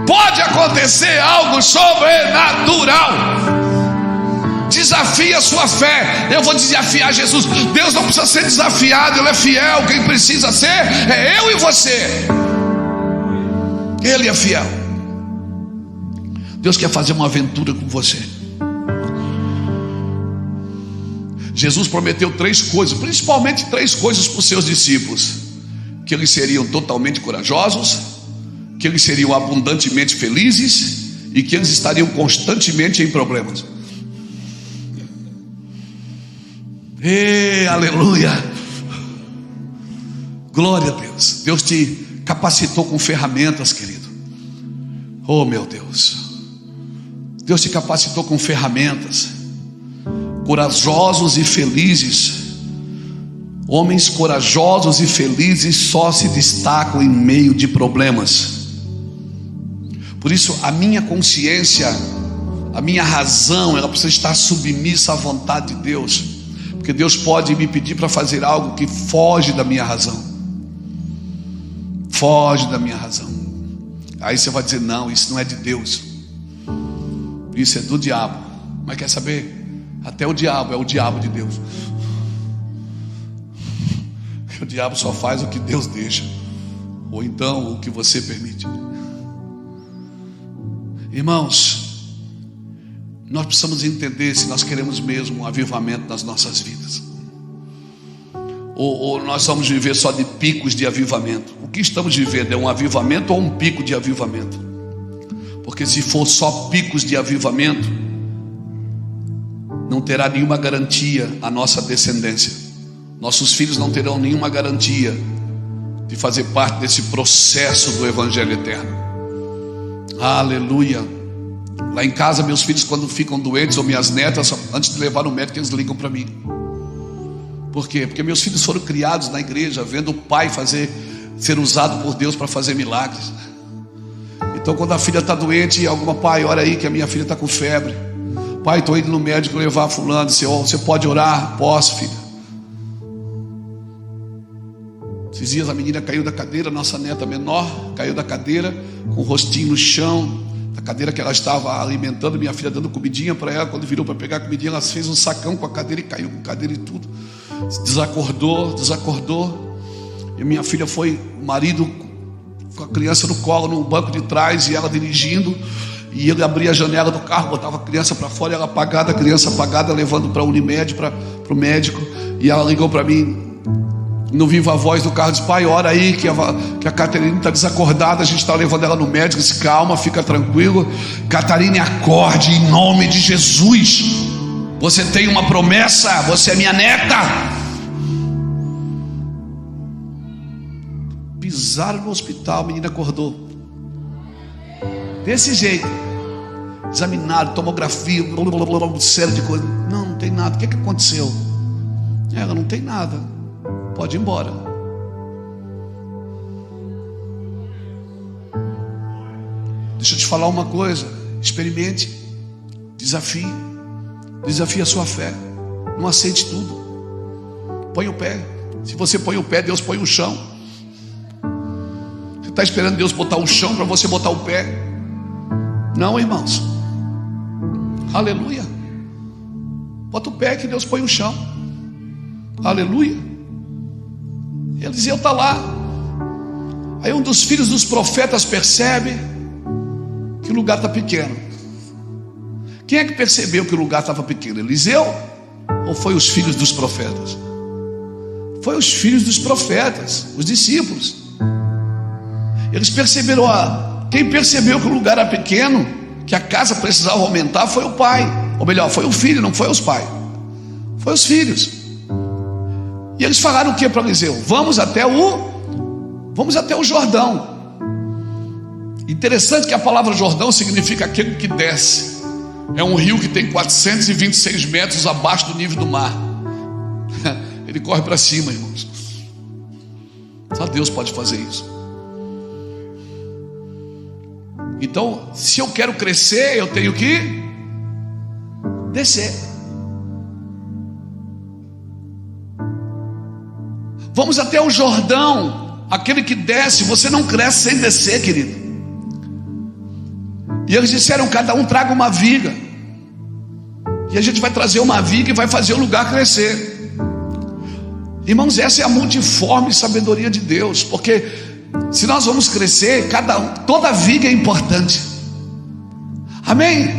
Pode acontecer algo sobrenatural. Desafia a sua fé. Eu vou desafiar Jesus. Deus não precisa ser desafiado, Ele é fiel. Quem precisa ser é eu e você. Ele é fiel. Deus quer fazer uma aventura com você. Jesus prometeu 3 coisas, principalmente 3 coisas para os seus discípulos: que eles seriam totalmente corajosos, que eles seriam abundantemente felizes e que eles estariam constantemente em problemas. Aleluia, glória a Deus. Deus te capacitou com ferramentas, querido. Oh, meu Deus, Deus te capacitou com ferramentas. Corajosos e felizes. Homens corajosos e felizes só se destacam em meio de problemas. Por isso a minha consciência, a minha razão, ela precisa estar submissa à vontade de Deus. Porque Deus pode me pedir para fazer algo que foge da minha razão. Foge da minha razão. Aí você vai dizer: não, isso não é de Deus, isso é do diabo. Mas quer saber? Até o diabo é o diabo de Deus. O diabo só faz o que Deus deixa, ou então o que você permite. Irmãos, nós precisamos entender se nós queremos mesmo um avivamento nas nossas vidas, ou nós vamos viver só de picos de avivamento. O que estamos vivendo é um avivamento ou um pico de avivamento? Porque se for só picos de avivamento, não terá nenhuma garantia a nossa descendência. Nossos filhos não terão nenhuma garantia de fazer parte desse processo do Evangelho eterno. Aleluia. Lá em casa, meus filhos, quando ficam doentes, ou minhas netas, antes de levar no médico, eles ligam para mim. Por quê? Porque meus filhos foram criados na igreja, vendo o pai ser usado por Deus para fazer milagres. Então quando a filha está doente, alguma pai, ora aí que a minha filha está com febre. Pai, estou indo no médico levar fulano. Você pode orar? Posso, filha. Esses dias a menina caiu da cadeira, nossa neta menor, caiu da cadeira, com o rostinho no chão, da cadeira que ela estava alimentando, minha filha dando comidinha para ela. Quando virou para pegar a comidinha, ela fez um sacão com a cadeira e caiu com a cadeira e tudo. Desacordou. E minha filha foi, o marido com a criança no colo, no banco de trás, e ela dirigindo, e ele abria a janela do carro, botava a criança para fora, e ela apagada, a criança apagada, levando para a Unimed, para o médico. E ela ligou para mim no viva voz do carro, disse: pai, ora aí que a Catarina está desacordada, a gente está levando ela no médico. Disse: calma, fica tranquilo, Catarina, acorde em nome de Jesus, você tem uma promessa, você é minha neta. Pisaram no hospital, a menina acordou desse jeito, examinaram, tomografia, série de coisas. Não tem nada. O que aconteceu? Ela: não tem nada, pode ir embora. Deixa eu te falar uma coisa: experimente, desafie a sua fé. Não aceite tudo. Põe o pé. Se você põe o pé, Deus põe o chão. Você está esperando Deus botar o chão para você botar o pé? Não, irmãos. Aleluia. Bota o pé que Deus põe o chão. Aleluia. Eliseu está lá. Aí um dos filhos dos profetas percebe que o lugar está pequeno. Quem é que percebeu que o lugar estava pequeno? Eliseu? Ou foi os filhos dos profetas? Foi os filhos dos profetas, os discípulos. Eles perceberam, quem percebeu que o lugar era pequeno, que a casa precisava aumentar, foi o pai. Ou melhor, foi o filho, não foi os pais. Foi os filhos. E eles falaram o que para Eliseu? Vamos até o Jordão. Interessante que a palavra Jordão significa aquele que desce. É um rio que tem 426 metros abaixo do nível do mar. Ele corre para cima, irmãos. Só Deus pode fazer isso. Então, se eu quero crescer, eu tenho que descer. Vamos até o Jordão. Aquele que desce, você não cresce sem descer, querido. E eles disseram: cada um traga uma viga, e a gente vai trazer uma viga e vai fazer o lugar crescer. Irmãos, essa é a multiforme sabedoria de Deus. Porque se nós vamos crescer, toda viga é importante. Amém?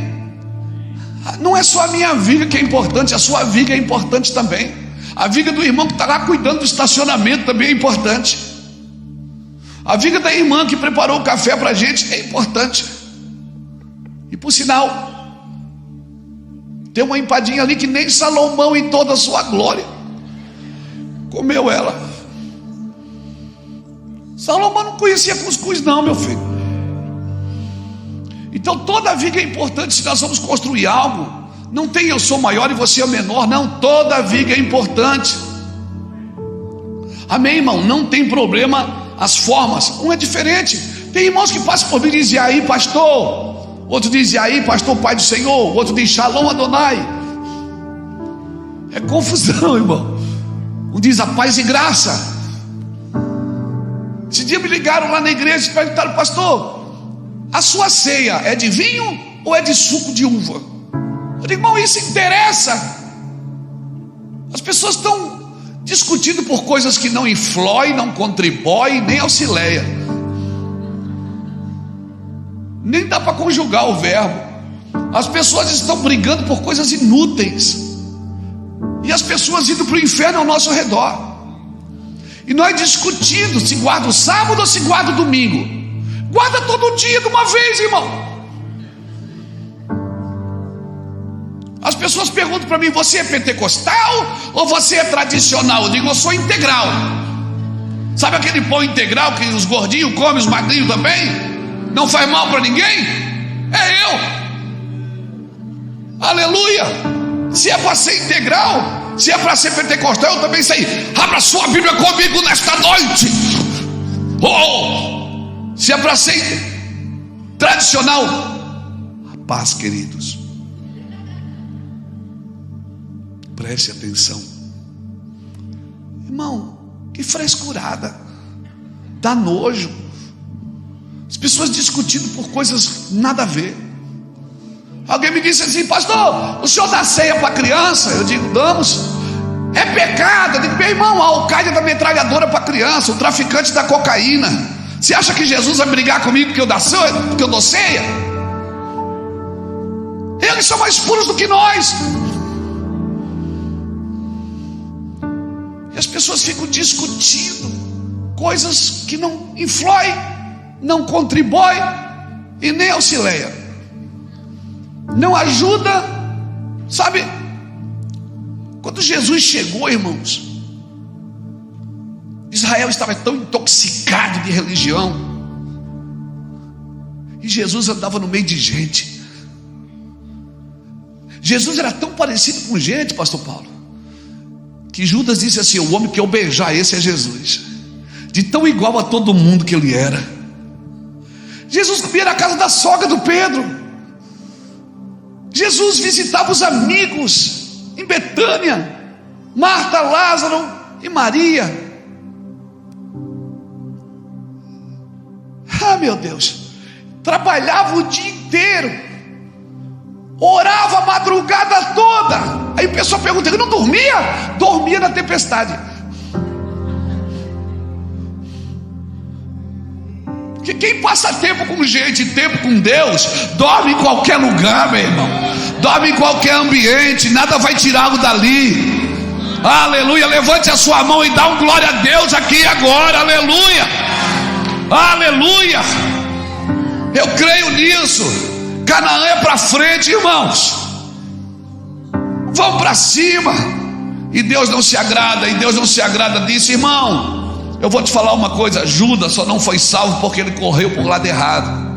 Não é só a minha viga que é importante, a sua viga é importante também. A viga do irmão que está lá cuidando do estacionamento também é importante. A viga da irmã que preparou o café para a gente é importante. E por sinal, tem uma empadinha ali que nem Salomão em toda a sua glória comeu ela. Salomão não conhecia cuscuz não, meu filho. Então toda viga é importante. Se nós vamos construir algo, não tem eu sou maior e você é menor. Não, toda viga é importante. Amém, irmão? Não tem problema as formas, um é diferente. Tem irmãos que passam por mim e dizem: aí, pastor. Outro diz: aí, pastor, pai do Senhor. Outro diz: Shalom Adonai. É confusão, irmão. Um diz: a paz e graça. Esse dia me ligaram lá na igreja e perguntaram: pastor, a sua ceia é de vinho ou é de suco de uva? Eu digo: irmão, isso interessa? As pessoas estão discutindo por coisas que não influem, não contribuem, nem auxiliam. Nem dá para conjugar o verbo. As pessoas estão brigando por coisas inúteis, e as pessoas indo para o inferno ao nosso redor. E nós discutindo se guarda o sábado ou se guarda o domingo. Guarda todo dia de uma vez, irmão. As pessoas perguntam para mim: você é pentecostal ou você é tradicional? Eu digo: eu sou integral. Sabe aquele pão integral que os gordinhos comem, os magrinhos também? Não faz mal para ninguém? É eu. Aleluia. Se é para ser integral, se é para ser pentecostal, eu também sei. Abra sua Bíblia comigo nesta noite. Se é para ser tradicional. A paz, queridos. Preste atenção. Irmão, que frescurada. Dá nojo. As pessoas discutindo por coisas nada a ver. Alguém me disse assim: pastor, o senhor dá ceia para criança? Eu digo: damos. É pecado. Eu digo: meu irmão, a Al-Qaeda dá metralhadora para criança, o traficante da cocaína. Você acha que Jesus vai brigar comigo porque eu dou ceia? Eles são mais puros do que nós. E as pessoas ficam discutindo coisas que não influem, não contribuem e nem auxilia, não ajuda. Sabe, quando Jesus chegou, irmãos, Israel estava tão intoxicado de religião, e Jesus andava no meio de gente. Jesus era tão parecido com gente, pastor Paulo, que Judas disse assim: o homem que eu beijar, esse é Jesus. De tão igual a todo mundo que ele era. Jesus comia na casa da sogra do Pedro. Jesus visitava os amigos em Betânia, Marta, Lázaro e Maria. Ah, meu Deus. Trabalhava o dia inteiro, orava a madrugada toda. Aí o pessoal pergunta: ele não dormia? Dormia na tempestade. Porque quem passa tempo com gente, tempo com Deus, dorme em qualquer lugar, meu irmão. Dorme em qualquer ambiente, nada vai tirá-lo dali. Aleluia. Levante a sua mão e dá um glória a Deus aqui agora. Aleluia. Aleluia. Eu creio nisso. Canaã é para frente, irmãos. Vão para cima. E Deus não se agrada. E Deus não se agrada disso, irmão. Eu vou te falar uma coisa: Judas só não foi salvo porque ele correu por lado errado.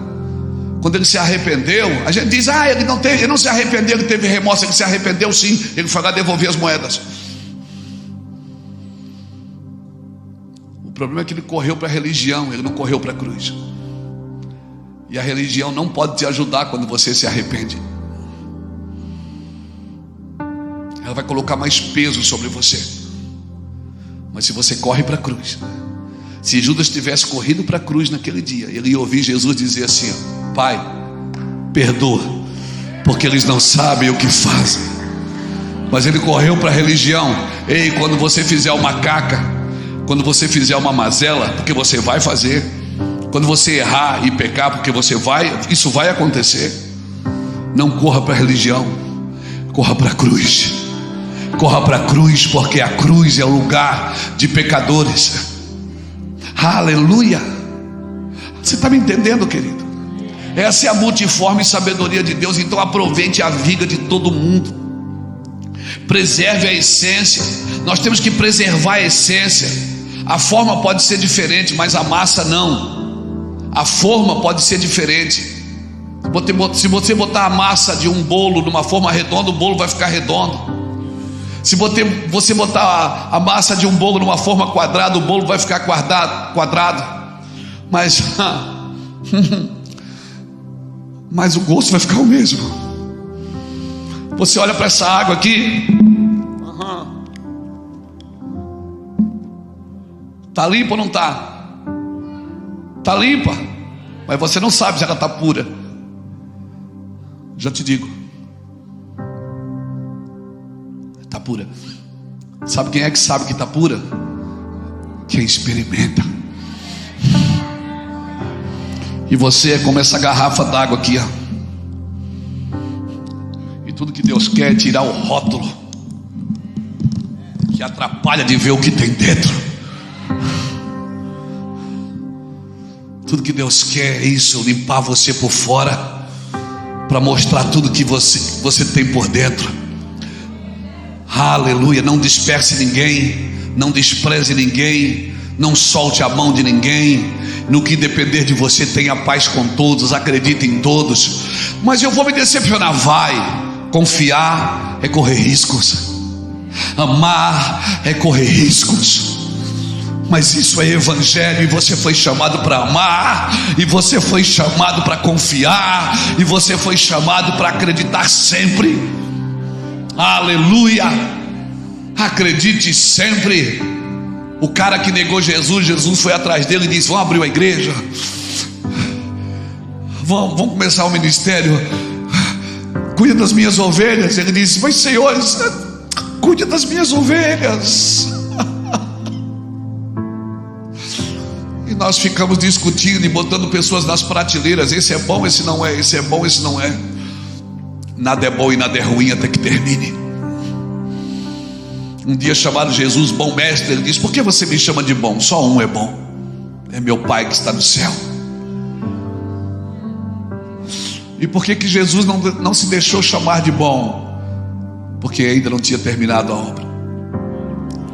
Quando ele se arrependeu, a gente diz: ah, ele não se arrependeu, ele teve remorso. Ele se arrependeu sim, ele foi lá devolver as moedas. O problema é que ele correu para a religião, ele não correu para a cruz. E a religião não pode te ajudar quando você se arrepende. Ela vai colocar mais peso sobre você. Mas se você corre para a cruz, se Judas tivesse corrido para a cruz naquele dia, ele ia ouvir Jesus dizer assim: Pai, perdoa, porque eles não sabem o que fazem. Mas ele correu para a religião. Ei, quando você fizer uma caca, quando você fizer uma mazela, porque você vai fazer, quando você errar e pecar, porque isso vai acontecer. Não corra para a religião, corra para a cruz. Corra para a cruz, porque a cruz é o lugar de pecadores. Aleluia. Você está me entendendo, querido? Essa é a multiforme sabedoria de Deus. Então aproveite a vida de todo mundo. Preserve a essência. Nós temos que preservar a essência. A forma pode ser diferente, mas a massa não. A forma pode ser diferente. Se você botar a massa de um bolo numa forma redonda, o bolo vai ficar redondo. Se você botar a massa de um bolo numa forma quadrada, o bolo vai ficar quadrado. Mas o gosto vai ficar o mesmo. Você olha para essa água aqui, tá limpa ou não tá? Tá limpa, mas você não sabe se ela tá pura. Já te digo, tá pura. Sabe quem é que sabe que tá pura? Quem experimenta. E você é como essa garrafa d'água aqui, ó. E tudo que Deus quer é tirar o rótulo que atrapalha de ver o que tem dentro. Tudo que Deus quer é isso, limpar você por fora, para mostrar tudo que você tem por dentro. Aleluia. Não disperse ninguém, não despreze ninguém, não solte a mão de ninguém. No que depender de você, tenha paz com todos, acredite em todos. Mas eu vou me decepcionar. Vai. Confiar é correr riscos. Amar é correr riscos. Mas isso é evangelho, e você foi chamado para amar, e você foi chamado para confiar, e você foi chamado para acreditar sempre. Aleluia! Acredite sempre. O cara que negou Jesus, Jesus foi atrás dele e disse: vamos abrir uma igreja, vamos começar o ministério, cuida das minhas ovelhas. Ele disse: mas Senhor, cuide das minhas ovelhas. E nós ficamos discutindo e botando pessoas nas prateleiras: esse é bom, esse não é, esse é bom, esse não é. Nada é bom e nada é ruim até que termine. Um dia chamaram Jesus bom mestre. Ele disse: por que você me chama de bom? Só um é bom, é meu Pai que está no céu. E por que Jesus não se deixou chamar de bom? Porque ainda não tinha terminado a obra.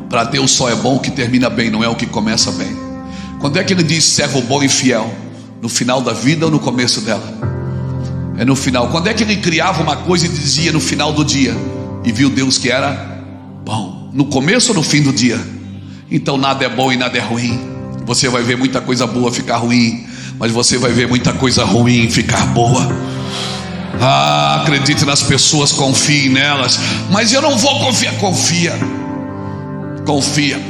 Para Deus só é bom o que termina bem, não é o que começa bem. Quando é que ele diz servo bom e fiel? No final da vida ou no começo dela? É no final. Quando é que ele criava uma coisa e dizia no final do dia, e viu Deus que era bom? No começo ou no fim do dia? Então nada é bom e nada é ruim. Você vai ver muita coisa boa ficar ruim, mas você vai ver muita coisa ruim ficar boa. Acredite nas pessoas, confie nelas. Mas eu não vou confiar. Confia.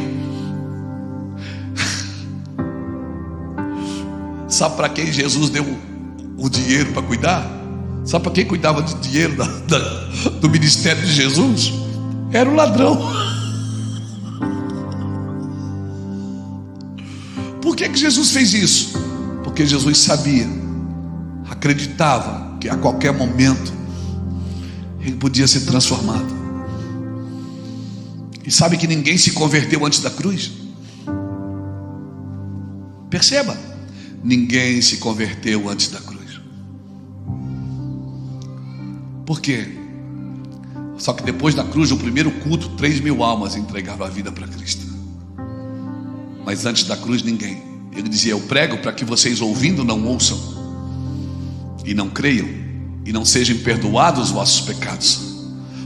Sabe para quem Jesus deu o dinheiro para cuidar? Sabe para quem cuidava do dinheiro do ministério de Jesus? Era o ladrão. Por que Jesus fez isso? Porque Jesus sabia, acreditava que a qualquer momento ele podia ser transformado. E sabe que ninguém se converteu antes da cruz? Perceba, ninguém se converteu antes da cruz. Por quê? Só que depois da cruz, no primeiro culto, 3.000 almas entregaram a vida para Cristo. Mas antes da cruz ninguém. Ele dizia: eu prego para que vocês ouvindo não ouçam, e não creiam, e não sejam perdoados os vossos pecados.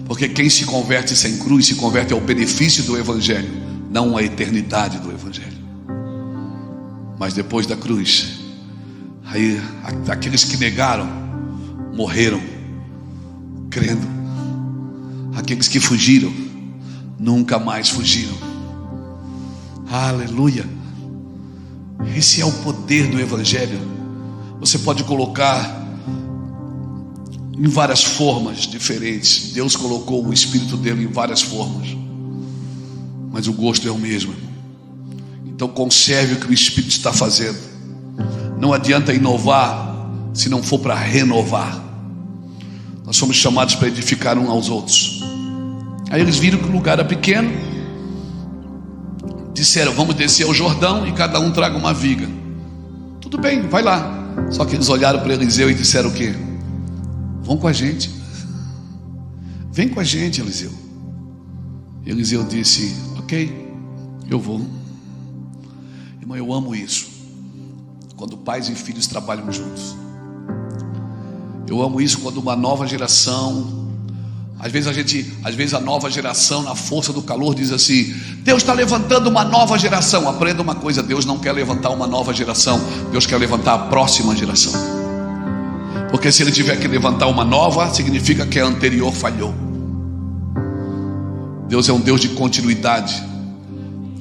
Porque quem se converte sem cruz se converte ao benefício do Evangelho, não à eternidade do Evangelho. Mas depois da cruz, aí aqueles que negaram morreram crendo. Aqueles que fugiram nunca mais fugiram. Aleluia. Esse é o poder do Evangelho. Você pode colocar em várias formas diferentes. Deus colocou o Espírito dele em várias formas, mas o gosto é o mesmo. Então conserve o que o Espírito está fazendo. Não adianta inovar se não for para renovar. Nós somos chamados para edificar uns aos outros. Aí eles viram que o lugar era pequeno, disseram: vamos descer ao Jordão e cada um traga uma viga. Tudo bem, vai lá. Só que eles olharam para Eliseu e disseram o quê? Vão com a gente. Vem com a gente, Eliseu. Eliseu disse: ok, eu vou. Irmão, eu amo isso, quando pais e filhos trabalham juntos. Eu amo isso quando uma nova geração, às vezes a nova geração, na força do calor, diz assim: Deus está levantando uma nova geração. Aprenda uma coisa: Deus não quer levantar uma nova geração, Deus quer levantar a próxima geração. Porque se Ele tiver que levantar uma nova, significa que a anterior falhou. Deus é um Deus de continuidade.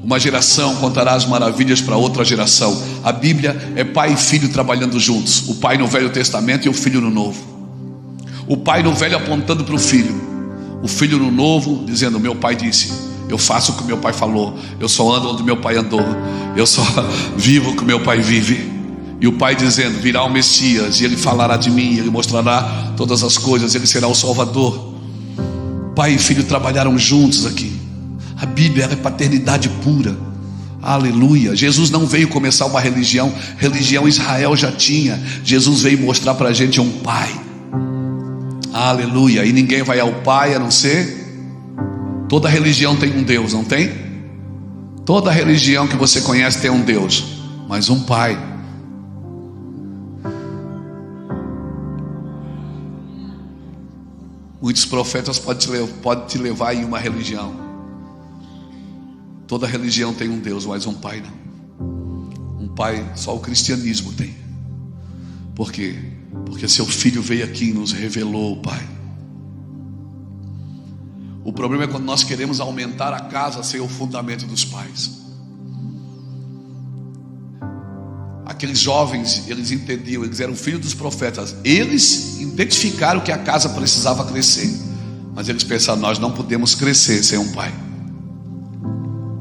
Uma geração contará as maravilhas para outra geração. A Bíblia é pai e filho trabalhando juntos. O pai no Velho Testamento e o filho no Novo. O pai no Velho apontando para o filho, o filho no Novo dizendo: meu pai disse, eu faço o que meu pai falou, eu só ando onde meu pai andou, eu só vivo o que meu pai vive. E o pai dizendo: virá o Messias, e ele falará de mim, ele mostrará todas as coisas, ele será o Salvador. Pai e filho trabalharam juntos aqui. A Bíblia é paternidade pura. Aleluia. Jesus não veio começar uma religião Israel já tinha. Jesus veio mostrar para a gente um pai. Aleluia. E ninguém vai ao pai a não ser... Toda religião tem um Deus, não tem? Toda religião que você conhece tem um Deus, mas um pai. Muitos profetas podem te levar em uma religião, Toda religião tem um Deus, mas um pai não. Um pai só o cristianismo tem. Por quê? Porque seu filho veio aqui e nos revelou o Pai. O problema é quando nós queremos aumentar a casa sem o fundamento dos pais. Aqueles jovens, eles entendiam, eles eram filhos dos profetas. Eles identificaram que a casa precisava crescer, mas eles pensaram: nós não podemos crescer sem um pai.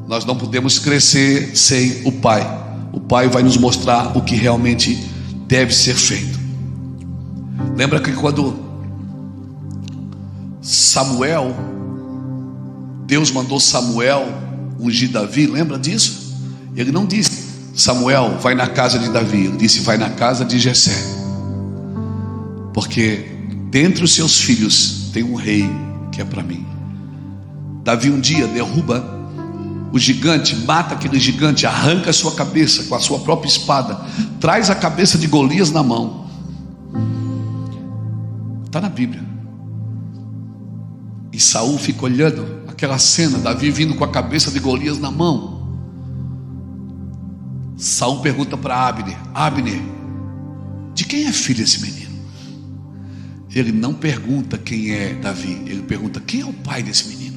Nós não podemos crescer sem o pai. O pai vai nos mostrar o que realmente deve ser feito. Lembra que quando Deus mandou Samuel ungir Davi, lembra disso? Ele não disse: Samuel, vai na casa de Davi. Ele disse: vai na casa de Jessé. Porque dentre os seus filhos tem um rei que é para mim. Davi um dia derruba o gigante, mata aquele gigante, arranca a sua cabeça com a sua própria espada, traz a cabeça de Golias na mão. Está na Bíblia. E Saul fica olhando aquela cena, Davi vindo com a cabeça de Golias na mão. Saul pergunta para Abner: Abner, de quem é filho esse menino? Ele não pergunta quem é Davi, ele pergunta quem é o pai desse menino.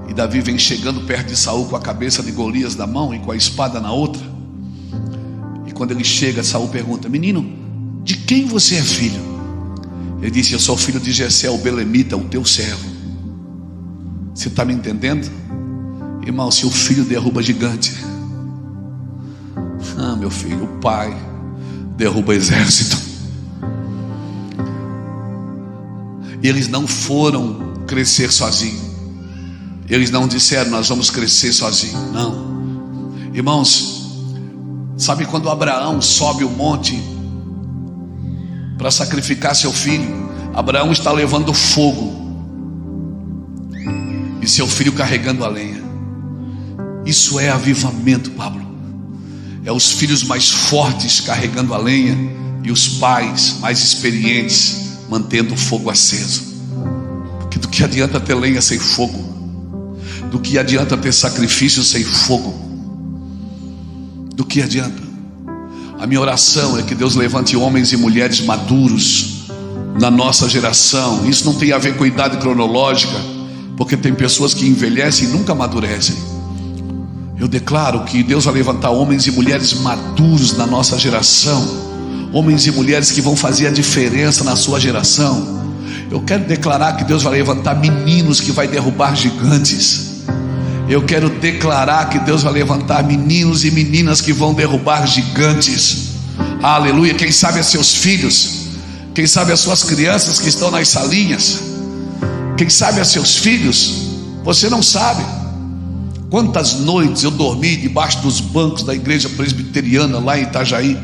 E Davi vem chegando perto de Saul com a cabeça de Golias na mão e com a espada na outra. E quando ele chega, Saul pergunta: menino, de quem você é filho? Ele disse: eu sou filho de Jessé, o belemita, o teu servo. Você está me entendendo? Irmão, se o filho derruba gigante, meu filho, o pai derruba exército. Eles não foram crescer sozinhos. Eles não disseram: nós vamos crescer sozinhos. Não. Irmãos, sabe quando Abraão sobe o monte para sacrificar seu filho? Abraão está levando fogo e seu filho carregando a lenha. Isso é avivamento, Pablo. É os filhos mais fortes carregando a lenha e os pais mais experientes mantendo o fogo aceso. Porque do que adianta ter lenha sem fogo? Do que adianta ter sacrifício sem fogo? Do que adianta? A minha oração é que Deus levante homens e mulheres maduros na nossa geração. Isso não tem a ver com idade cronológica, porque tem pessoas que envelhecem e nunca amadurecem. Eu declaro que Deus vai levantar homens e mulheres maduros na nossa geração, homens e mulheres que vão fazer a diferença na sua geração. Eu quero declarar que Deus vai levantar meninos que vai derrubar gigantes. Eu quero declarar que Deus vai levantar meninos e meninas que vão derrubar gigantes. Aleluia. Quem sabe é seus filhos, quem sabe as suas crianças que estão nas salinhas, quem sabe é seus filhos. Você não sabe quantas noites eu dormi debaixo dos bancos da igreja presbiteriana lá em Itajaí.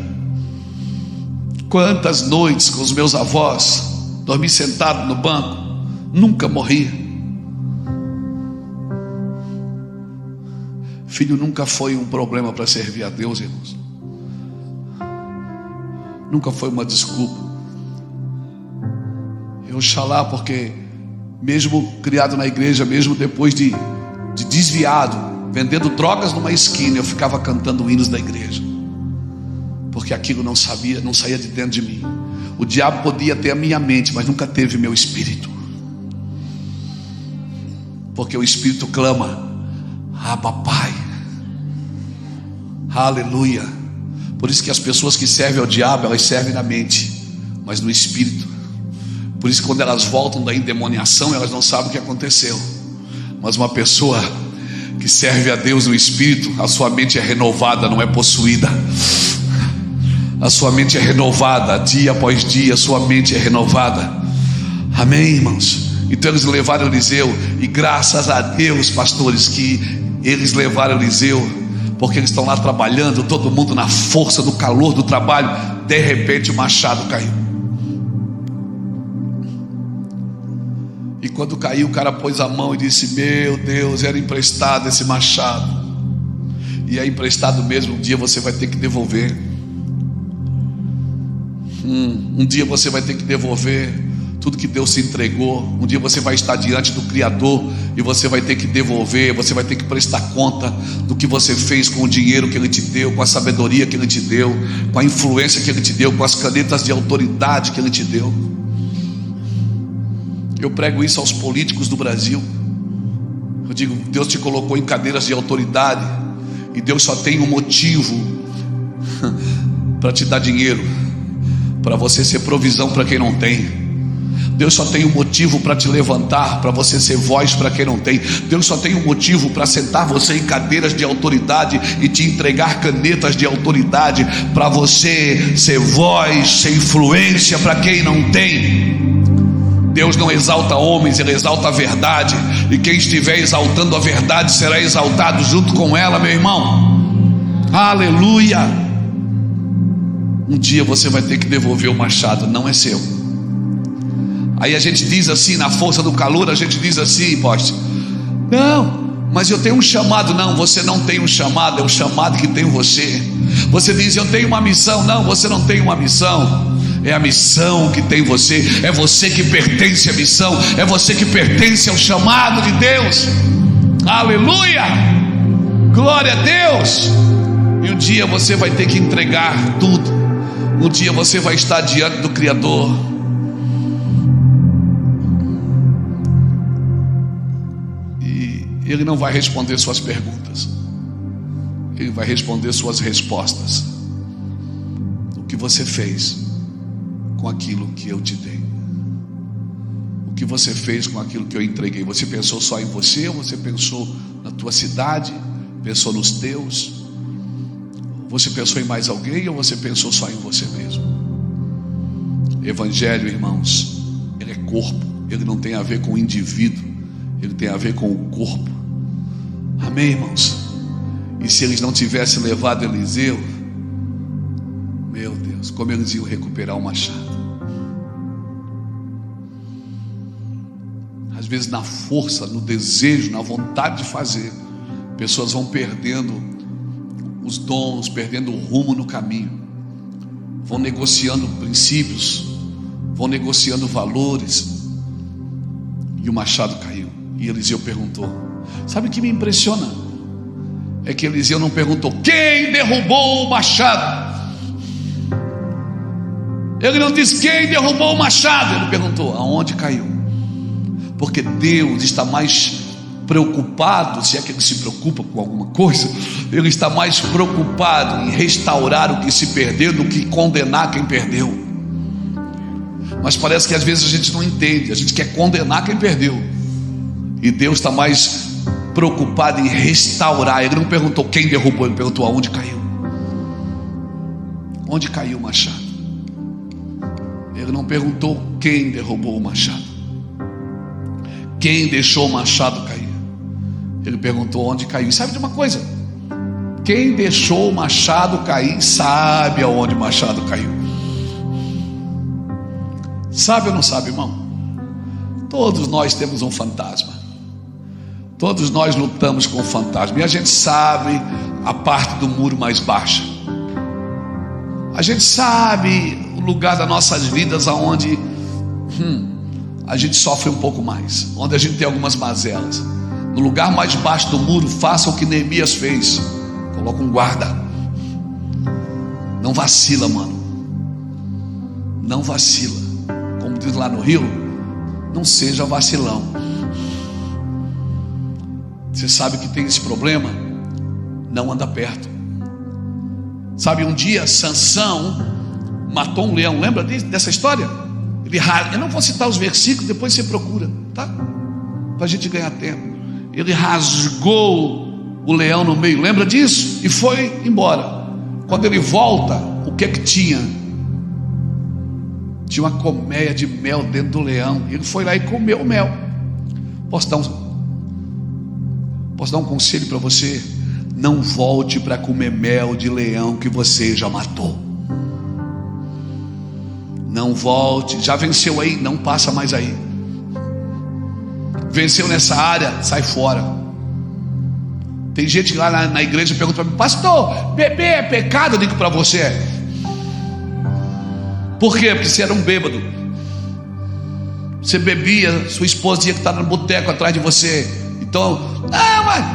Quantas noites com os meus avós dormi sentado no banco, nunca morri. Filho nunca foi um problema para servir a Deus, irmãos. Nunca foi uma desculpa. Oxalá, porque mesmo criado na igreja, mesmo depois de desviado, vendendo drogas numa esquina, eu ficava cantando hinos da igreja, porque aquilo não saía de dentro de mim. O diabo podia ter a minha mente, mas nunca teve meu espírito, porque o espírito clama: Abba, Pai. Aleluia. Por isso que as pessoas que servem ao diabo, elas servem na mente, mas no espírito. Por isso que quando elas voltam da endemoniação, elas não sabem o que aconteceu. Mas uma pessoa que serve a Deus no espírito, a sua mente é renovada, não é possuída. A sua mente é renovada, dia após dia, a sua mente é renovada. Amém, irmãos? Então eles levaram Eliseu, e graças a Deus, pastores, que eles levaram Eliseu, porque eles estão lá trabalhando, todo mundo na força, no calor do trabalho. De repente o machado caiu. E quando caiu, o cara pôs a mão e disse: meu Deus, era emprestado esse machado. E é emprestado mesmo, um dia você vai ter que devolver. Um dia você vai ter que devolver. Tudo que Deus te entregou, um dia você vai estar diante do Criador e você vai ter que devolver, você vai ter que prestar conta do que você fez com o dinheiro que Ele te deu, com a sabedoria que Ele te deu, com a influência que Ele te deu, com as canetas de autoridade que Ele te deu. Eu prego isso aos políticos do Brasil. Eu digo, Deus te colocou em cadeiras de autoridade e Deus só tem um motivo para te dar dinheiro, para você ser provisão para quem não tem. Deus só tem um motivo para te levantar, para você ser voz para quem não tem. Deus só tem um motivo para sentar você em cadeiras de autoridade e te entregar canetas de autoridade, para você ser voz, ser influência para quem não tem. Deus não exalta homens, Ele exalta a verdade, e quem estiver exaltando a verdade será exaltado junto com ela, meu irmão. Aleluia. Um dia você vai ter que devolver o machado, não é seu. Aí a gente diz assim, na força do calor, a gente diz assim, apóstolo: não, mas eu tenho um chamado. Não, você não tem um chamado, é o chamado que tem você. Você diz, eu tenho uma missão. Não, você não tem uma missão, é a missão que tem você. É você que pertence à missão, é você que pertence ao chamado de Deus. Aleluia, glória a Deus. E um dia você vai ter que entregar tudo. Um dia você vai estar diante do Criador. Ele não vai responder suas perguntas, Ele vai responder suas respostas. O que você fez com aquilo que eu te dei? O que você fez com aquilo que eu entreguei? Você pensou só em você, ou você pensou na tua cidade? Pensou nos teus? Você pensou em mais alguém, ou você pensou só em você mesmo? Evangelho, irmãos, ele é corpo. Ele não tem a ver com o indivíduo, ele tem a ver com o corpo. Amém, irmãos? E se eles não tivessem levado Eliseu, meu Deus, como eles iam recuperar o machado? Às vezes, na força, no desejo, na vontade de fazer, pessoas vão perdendo os dons, perdendo o rumo no caminho, vão negociando princípios, vão negociando valores, e o machado caiu. E Eliseu perguntou. Sabe o que me impressiona? É que Eliseu não perguntou: quem derrubou o machado? Ele não disse quem derrubou o machado. Ele perguntou aonde caiu. Porque Deus está mais preocupado, se é que Ele se preocupa com alguma coisa, Ele está mais preocupado em restaurar o que se perdeu do que condenar quem perdeu. Mas parece que às vezes a gente não entende. A gente quer condenar quem perdeu, e Deus está mais preocupado em restaurar. Ele não perguntou quem derrubou, ele perguntou aonde caiu. Onde caiu o machado? Ele não perguntou quem derrubou o machado, quem deixou o machado cair. Ele perguntou onde caiu. E sabe de uma coisa? Quem deixou o machado cair sabe aonde o machado caiu. Sabe ou não sabe, irmão? Todos nós temos um fantasma. Todos nós lutamos com o fantasma. E a gente sabe a parte do muro mais baixa. A gente sabe o lugar das nossas vidas aonde a gente sofre um pouco mais, onde a gente tem algumas mazelas. No lugar mais baixo do muro, faça o que Neemias fez. Coloca um guarda. Não vacila, mano. Não vacila. Como diz lá no Rio, não seja vacilão. Você sabe que tem esse problema? Não anda perto. Sabe, um dia Sansão matou um leão. Lembra dessa história? Eu não vou citar os versículos, depois você procura, tá? Para a gente ganhar tempo. Ele rasgou o leão no meio, lembra disso? E foi embora. Quando ele volta, o que é que tinha? Tinha uma colmeia de mel dentro do leão. Ele foi lá e comeu o mel. Posso dar um conselho para você? Não volte para comer mel de leão que você já matou. Não volte. Já venceu aí, não passa mais aí. Venceu nessa área, sai fora. Tem gente lá na igreja que pergunta para mim: pastor, beber é pecado? Eu digo para você: por quê? Porque você era um bêbado. Você bebia, sua esposa tinha que estar no boteco atrás de você. Então,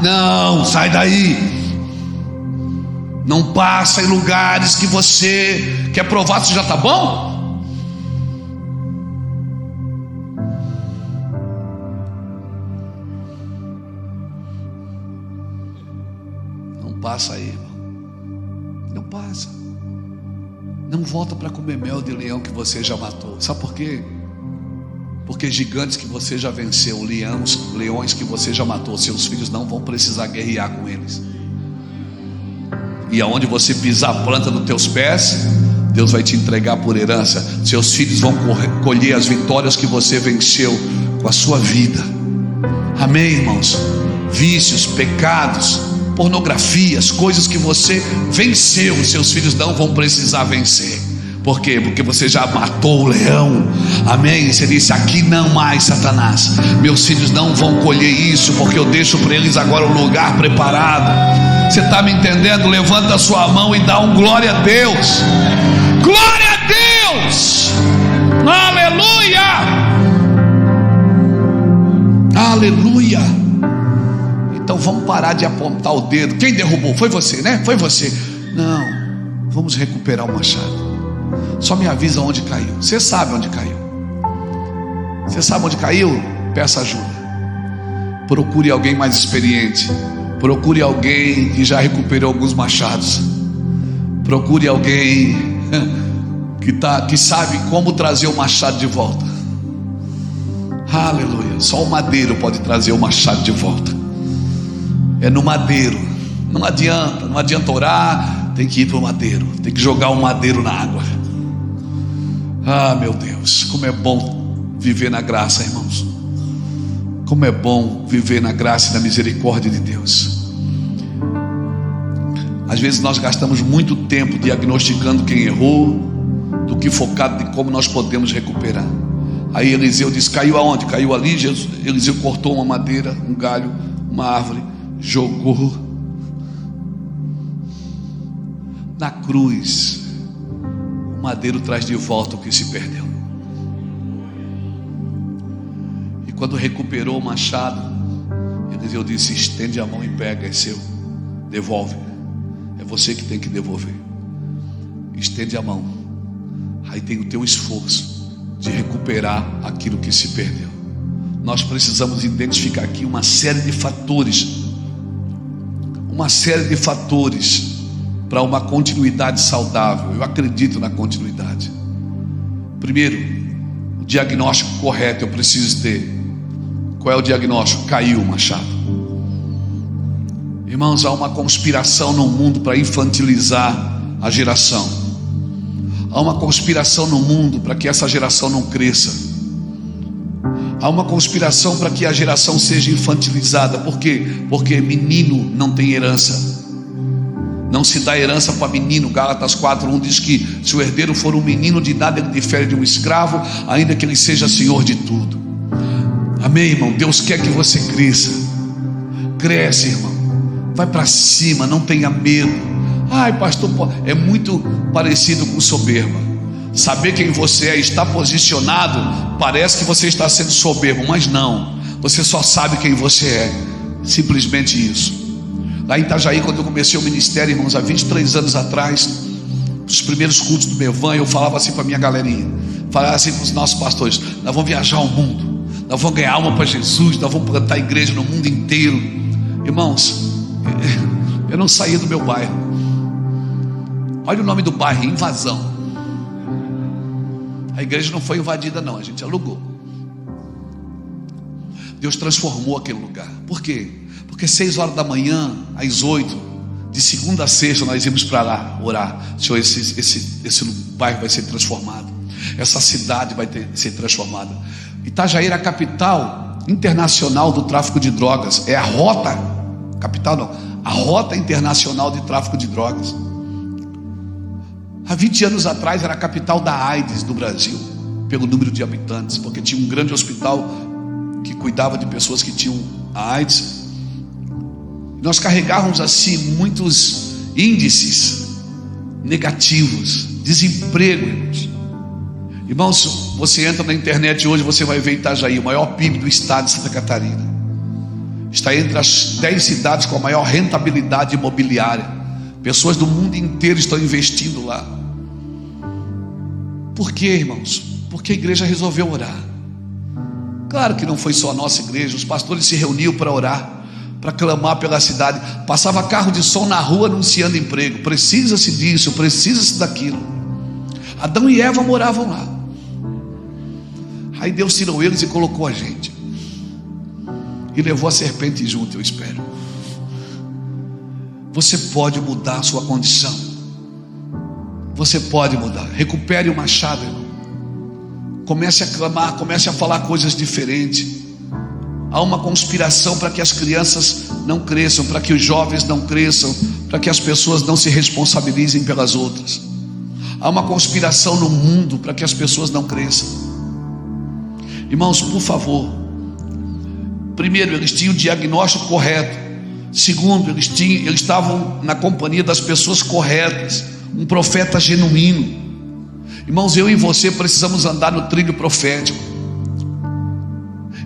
não, sai daí. Não passa em lugares que você quer provar se já está bom. Não passa aí, irmão. Não passa. Não volta para comer mel de leão que você já matou. Sabe por quê? Porque gigantes que você já venceu, leões que você já matou, seus filhos não vão precisar guerrear com eles. E aonde você pisar a planta dos teus pés, Deus vai te entregar por herança. Seus filhos vão colher as vitórias que você venceu com a sua vida. Amém, irmãos? Vícios, pecados, pornografias, coisas que você venceu, seus filhos não vão precisar vencer. Por quê? Porque você já matou o leão. Amém? Você disse: aqui não mais, Satanás. Meus filhos não vão colher isso, porque eu deixo para eles agora um lugar preparado. Você está me entendendo? Levanta a sua mão e dá um glória a Deus. Glória a Deus. Aleluia. Aleluia. Então vamos parar de apontar o dedo. Quem derrubou? Foi você, né? Foi você. Não, vamos recuperar o machado. Só me avisa onde caiu. Você sabe onde caiu. Você sabe onde caiu? Peça ajuda. Procure alguém mais experiente. Procure alguém que já recuperou alguns machados. Procure alguém que sabe como trazer o machado de volta. Aleluia. Só o madeiro pode trazer o machado de volta. É no madeiro. Não adianta orar. Tem que ir para o madeiro. Tem que jogar o madeiro na água. Ah, meu Deus, como é bom viver na graça, irmãos. Como é bom viver na graça e na misericórdia de Deus. Às vezes nós gastamos muito tempo diagnosticando quem errou, do que focado em como nós podemos recuperar. Aí Eliseu diz: caiu aonde? Caiu ali. Eliseu cortou uma madeira, um galho, uma árvore, jogou na cruz. O madeiro traz de volta o que se perdeu. E quando recuperou o machado, Eliseu disse: estende a mão e pega, é seu, devolve. É você que tem que devolver. Estende a mão. Aí tem o teu esforço de recuperar aquilo que se perdeu. Nós precisamos identificar aqui uma série de fatores. Uma série de fatores para uma continuidade saudável. Eu acredito na continuidade. Primeiro, o diagnóstico correto eu preciso ter. Qual é o diagnóstico? Caiu o machado. Irmãos, há uma conspiração no mundo para infantilizar a geração. Há uma conspiração no mundo para que essa geração não cresça. Há uma conspiração para que a geração seja infantilizada. Por quê? Porque menino não tem herança. Não se dá herança para menino. Gálatas 4:1 diz que se o herdeiro for um menino de idade, ele difere de um escravo, ainda que ele seja senhor de tudo. Amém, irmão? Deus quer que você cresça. Cresce, irmão. Vai para cima, não tenha medo. Ai, pastor, é muito parecido com soberba. Saber quem você é, estar posicionado, parece que você está sendo soberbo, mas não. Você só sabe quem você é. Simplesmente isso. Lá em Itajaí, quando eu comecei o ministério, irmãos, há 23 anos atrás, os primeiros cultos do Mevan, eu falava assim para a minha galerinha, falava assim para os nossos pastores: nós vamos viajar ao mundo, nós vamos ganhar alma para Jesus, nós vamos plantar igreja no mundo inteiro. Irmãos, eu não saía do meu bairro. Olha o nome do bairro: Invasão. A igreja não foi invadida não, a gente alugou. Deus transformou aquele lugar. Por quê? Porque 6 horas da manhã, às 8, de segunda a sexta, nós íamos para lá orar. Senhor, esse bairro vai ser transformado. Essa cidade vai ser transformada. Itajaí era a capital internacional do tráfico de drogas. É a rota, capital não, a rota internacional de tráfico de drogas. Há 20 anos atrás era a capital da AIDS do Brasil, pelo número de habitantes, porque tinha um grande hospital que cuidava de pessoas que tinham a AIDS. Nós carregávamos assim muitos índices negativos, desemprego, irmãos. Irmãos, você entra na internet hoje, você vai ver Itajaí, o maior PIB do estado de Santa Catarina. Está entre as 10 cidades com a maior rentabilidade imobiliária. Pessoas do mundo inteiro estão investindo lá. Por quê, irmãos? Porque a igreja resolveu orar. Claro que não foi só a nossa igreja. Os pastores se reuniam para orar, para clamar pela cidade. Passava carro de som na rua anunciando emprego. Precisa-se disso, precisa-se daquilo. Adão e Eva moravam lá. Aí Deus tirou eles e colocou a gente, e levou a serpente junto, eu espero. Você pode mudar a sua condição. Você pode mudar. Recupere o machado, irmão. Comece a clamar, comece a falar coisas diferentes. Há uma conspiração para que as crianças não cresçam, para que os jovens não cresçam, para que as pessoas não se responsabilizem pelas outras. Há uma conspiração no mundo para que as pessoas não cresçam. Irmãos, por favor. Primeiro, eles tinham o diagnóstico correto. Segundo, eles estavam na companhia das pessoas corretas. Um profeta genuíno. Irmãos, eu e você precisamos andar no trilho profético.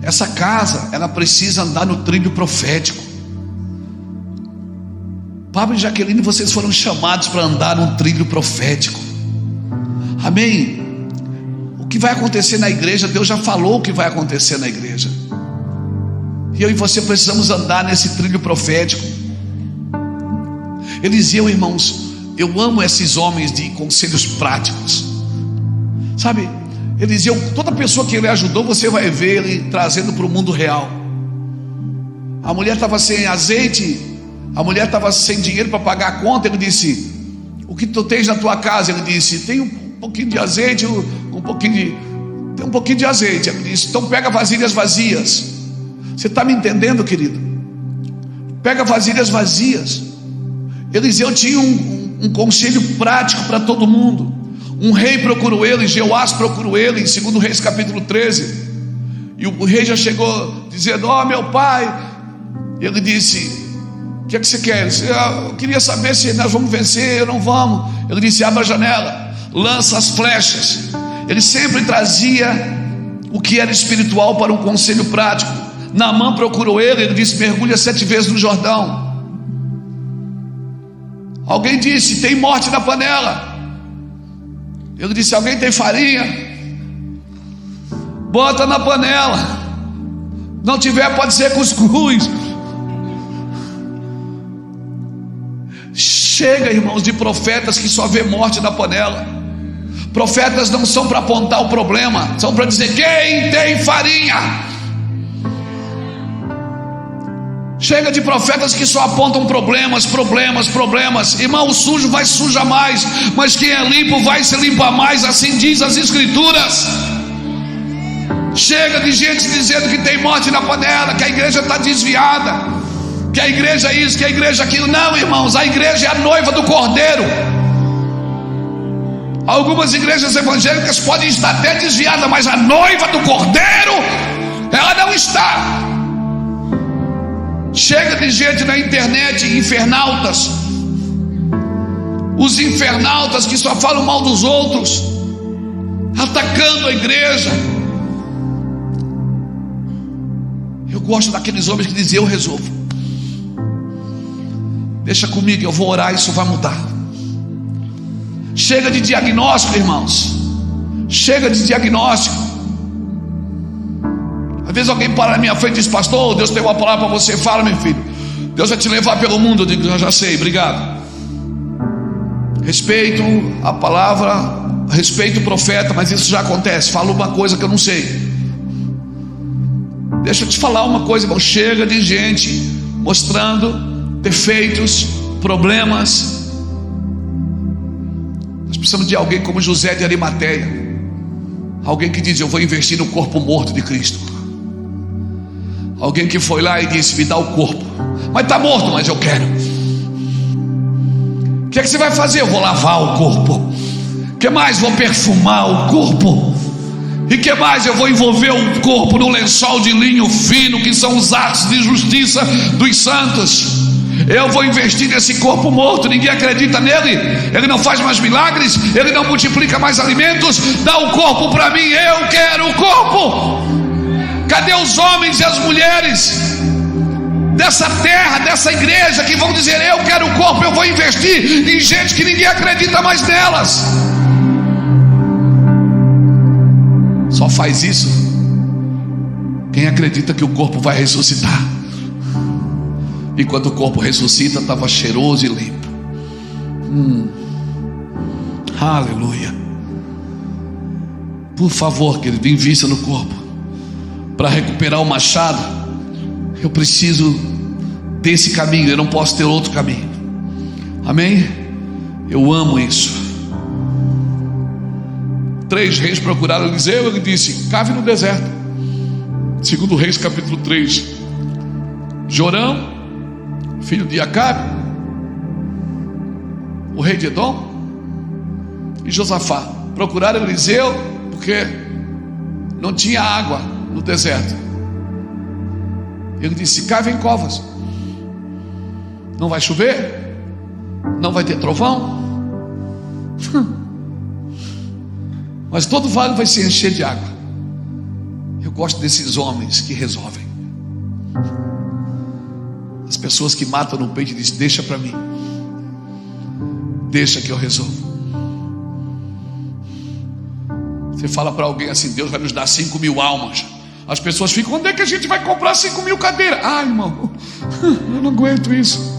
Essa casa, ela precisa andar no trilho profético. Pablo e Jaqueline, vocês foram chamados para andar no trilho profético. Amém? O que vai acontecer na igreja, Deus já falou o que vai acontecer na igreja. E eu e você precisamos andar nesse trilho profético. Eliseu, irmãos, eu amo esses homens de conselhos práticos. Sabe, Eliseu, toda pessoa que ele ajudou, você vai ver ele trazendo para o mundo real. A mulher estava sem azeite, a mulher estava sem dinheiro para pagar a conta. Ele disse: o que tu tens na tua casa? Ele disse: tem um pouquinho de azeite, tem um pouquinho de azeite. Ele disse: então pega vasilhas vazias. Você está me entendendo, querido? Pega vasilhas vazias. Eliseu tinha um conselho prático para todo mundo. Um rei procurou ele, Jeoás procurou ele, em 2 Reis capítulo 13. E o rei já chegou dizendo: ó, meu pai. Ele disse: o que é que você quer? Ele disse: eu queria saber se nós vamos vencer ou não vamos. Ele disse: abre a janela, lança as flechas. Ele sempre trazia o que era espiritual para um conselho prático. Naamã procurou ele disse: mergulha 7 vezes no Jordão. Alguém disse: tem morte na panela. Ele disse: alguém tem farinha? Bota na panela. Não tiver, pode ser cuscuz. Chega, irmãos, de profetas que só vê morte na panela. Profetas não são para apontar o problema, são para dizer: quem tem farinha? Chega de profetas que só apontam problemas. Irmão, o sujo vai sujar mais, mas quem é limpo vai se limpar mais, assim diz as escrituras. Chega de gente dizendo que tem morte na panela, que a igreja está desviada, que a igreja é isso, que a igreja é aquilo. Não, irmãos, a igreja é a noiva do Cordeiro. Algumas igrejas evangélicas podem estar até desviadas, mas a noiva do Cordeiro, ela não está. Chega de gente na internet, infernautas. Os infernautas que só falam mal dos outros, atacando a igreja. Eu gosto daqueles homens que dizem: eu resolvo, deixa comigo, eu vou orar, isso vai mudar. Chega de diagnóstico, irmãos. Chega de diagnóstico. Às vezes alguém para na minha frente e diz: pastor, Deus tem uma palavra para você. Fala, meu filho. Deus vai te levar pelo mundo. Eu digo: eu já sei, obrigado. Respeito a palavra, respeito o profeta, mas isso já acontece. Fala uma coisa que eu não sei. Deixa eu te falar uma coisa, irmão. Chega de gente mostrando defeitos, problemas. Nós precisamos de alguém como José de Arimateia. Alguém que diz: eu vou investir no corpo morto de Cristo. Alguém que foi lá e disse: me dá o corpo, mas está morto, mas eu quero. O que é que você vai fazer? Eu vou lavar o corpo. O que mais? Vou perfumar o corpo. E o que mais? Eu vou envolver o corpo no lençol de linho fino, que são os atos de justiça dos santos. Eu vou investir nesse corpo morto, ninguém acredita nele, ele não faz mais milagres, ele não multiplica mais alimentos. Dá o corpo para mim, eu quero o corpo. Cadê os homens e as mulheres dessa terra, dessa igreja, que vão dizer: eu quero o corpo, eu vou investir em gente que ninguém acredita mais nelas? Só faz isso quem acredita que o corpo vai ressuscitar. E quando o corpo ressuscita, estava cheiroso e limpo. Aleluia. Por favor, querido, invista no corpo. Para recuperar o machado, eu preciso desse caminho, eu não posso ter outro caminho. Amém? Eu amo isso. 3 reis procuraram Eliseu, ele disse: cave no deserto. 2 Reis capítulo 3. Jorão, filho de Acabe, o rei de Edom, e Josafá procuraram Eliseu porque não tinha água no deserto. Ele disse: cave em covas, não vai chover, não vai ter trovão, mas todo vale vai se encher de água. Eu gosto desses homens que resolvem. As pessoas que matam no peito e dizem: deixa para mim, deixa que eu resolvo. Você fala para alguém assim: Deus vai nos dar 5.000 almas. As pessoas ficam: onde é que a gente vai comprar 5.000 cadeiras? Ah, irmão, eu não aguento isso.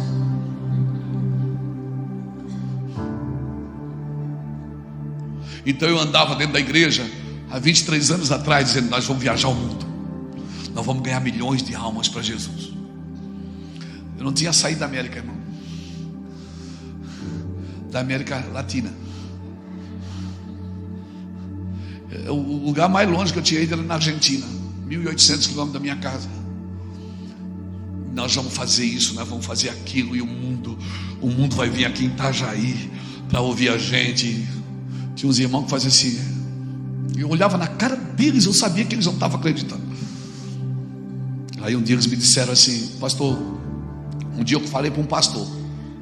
Então eu andava dentro da igreja há 23 anos atrás, dizendo: nós vamos viajar o mundo, nós vamos ganhar milhões de almas para Jesus. Eu não tinha saído da América, irmão, da América Latina. O lugar mais longe que eu tinha ido era na Argentina, 1.800 quilômetros da minha casa. Nós vamos fazer isso, nós vamos fazer aquilo, e o mundo vai vir aqui em Itajaí para ouvir a gente. Tinha uns irmãos que faziam assim, eu olhava na cara deles, eu sabia que eles não estavam acreditando. Aí um dia eles me disseram assim: pastor, um dia eu falei para um pastor,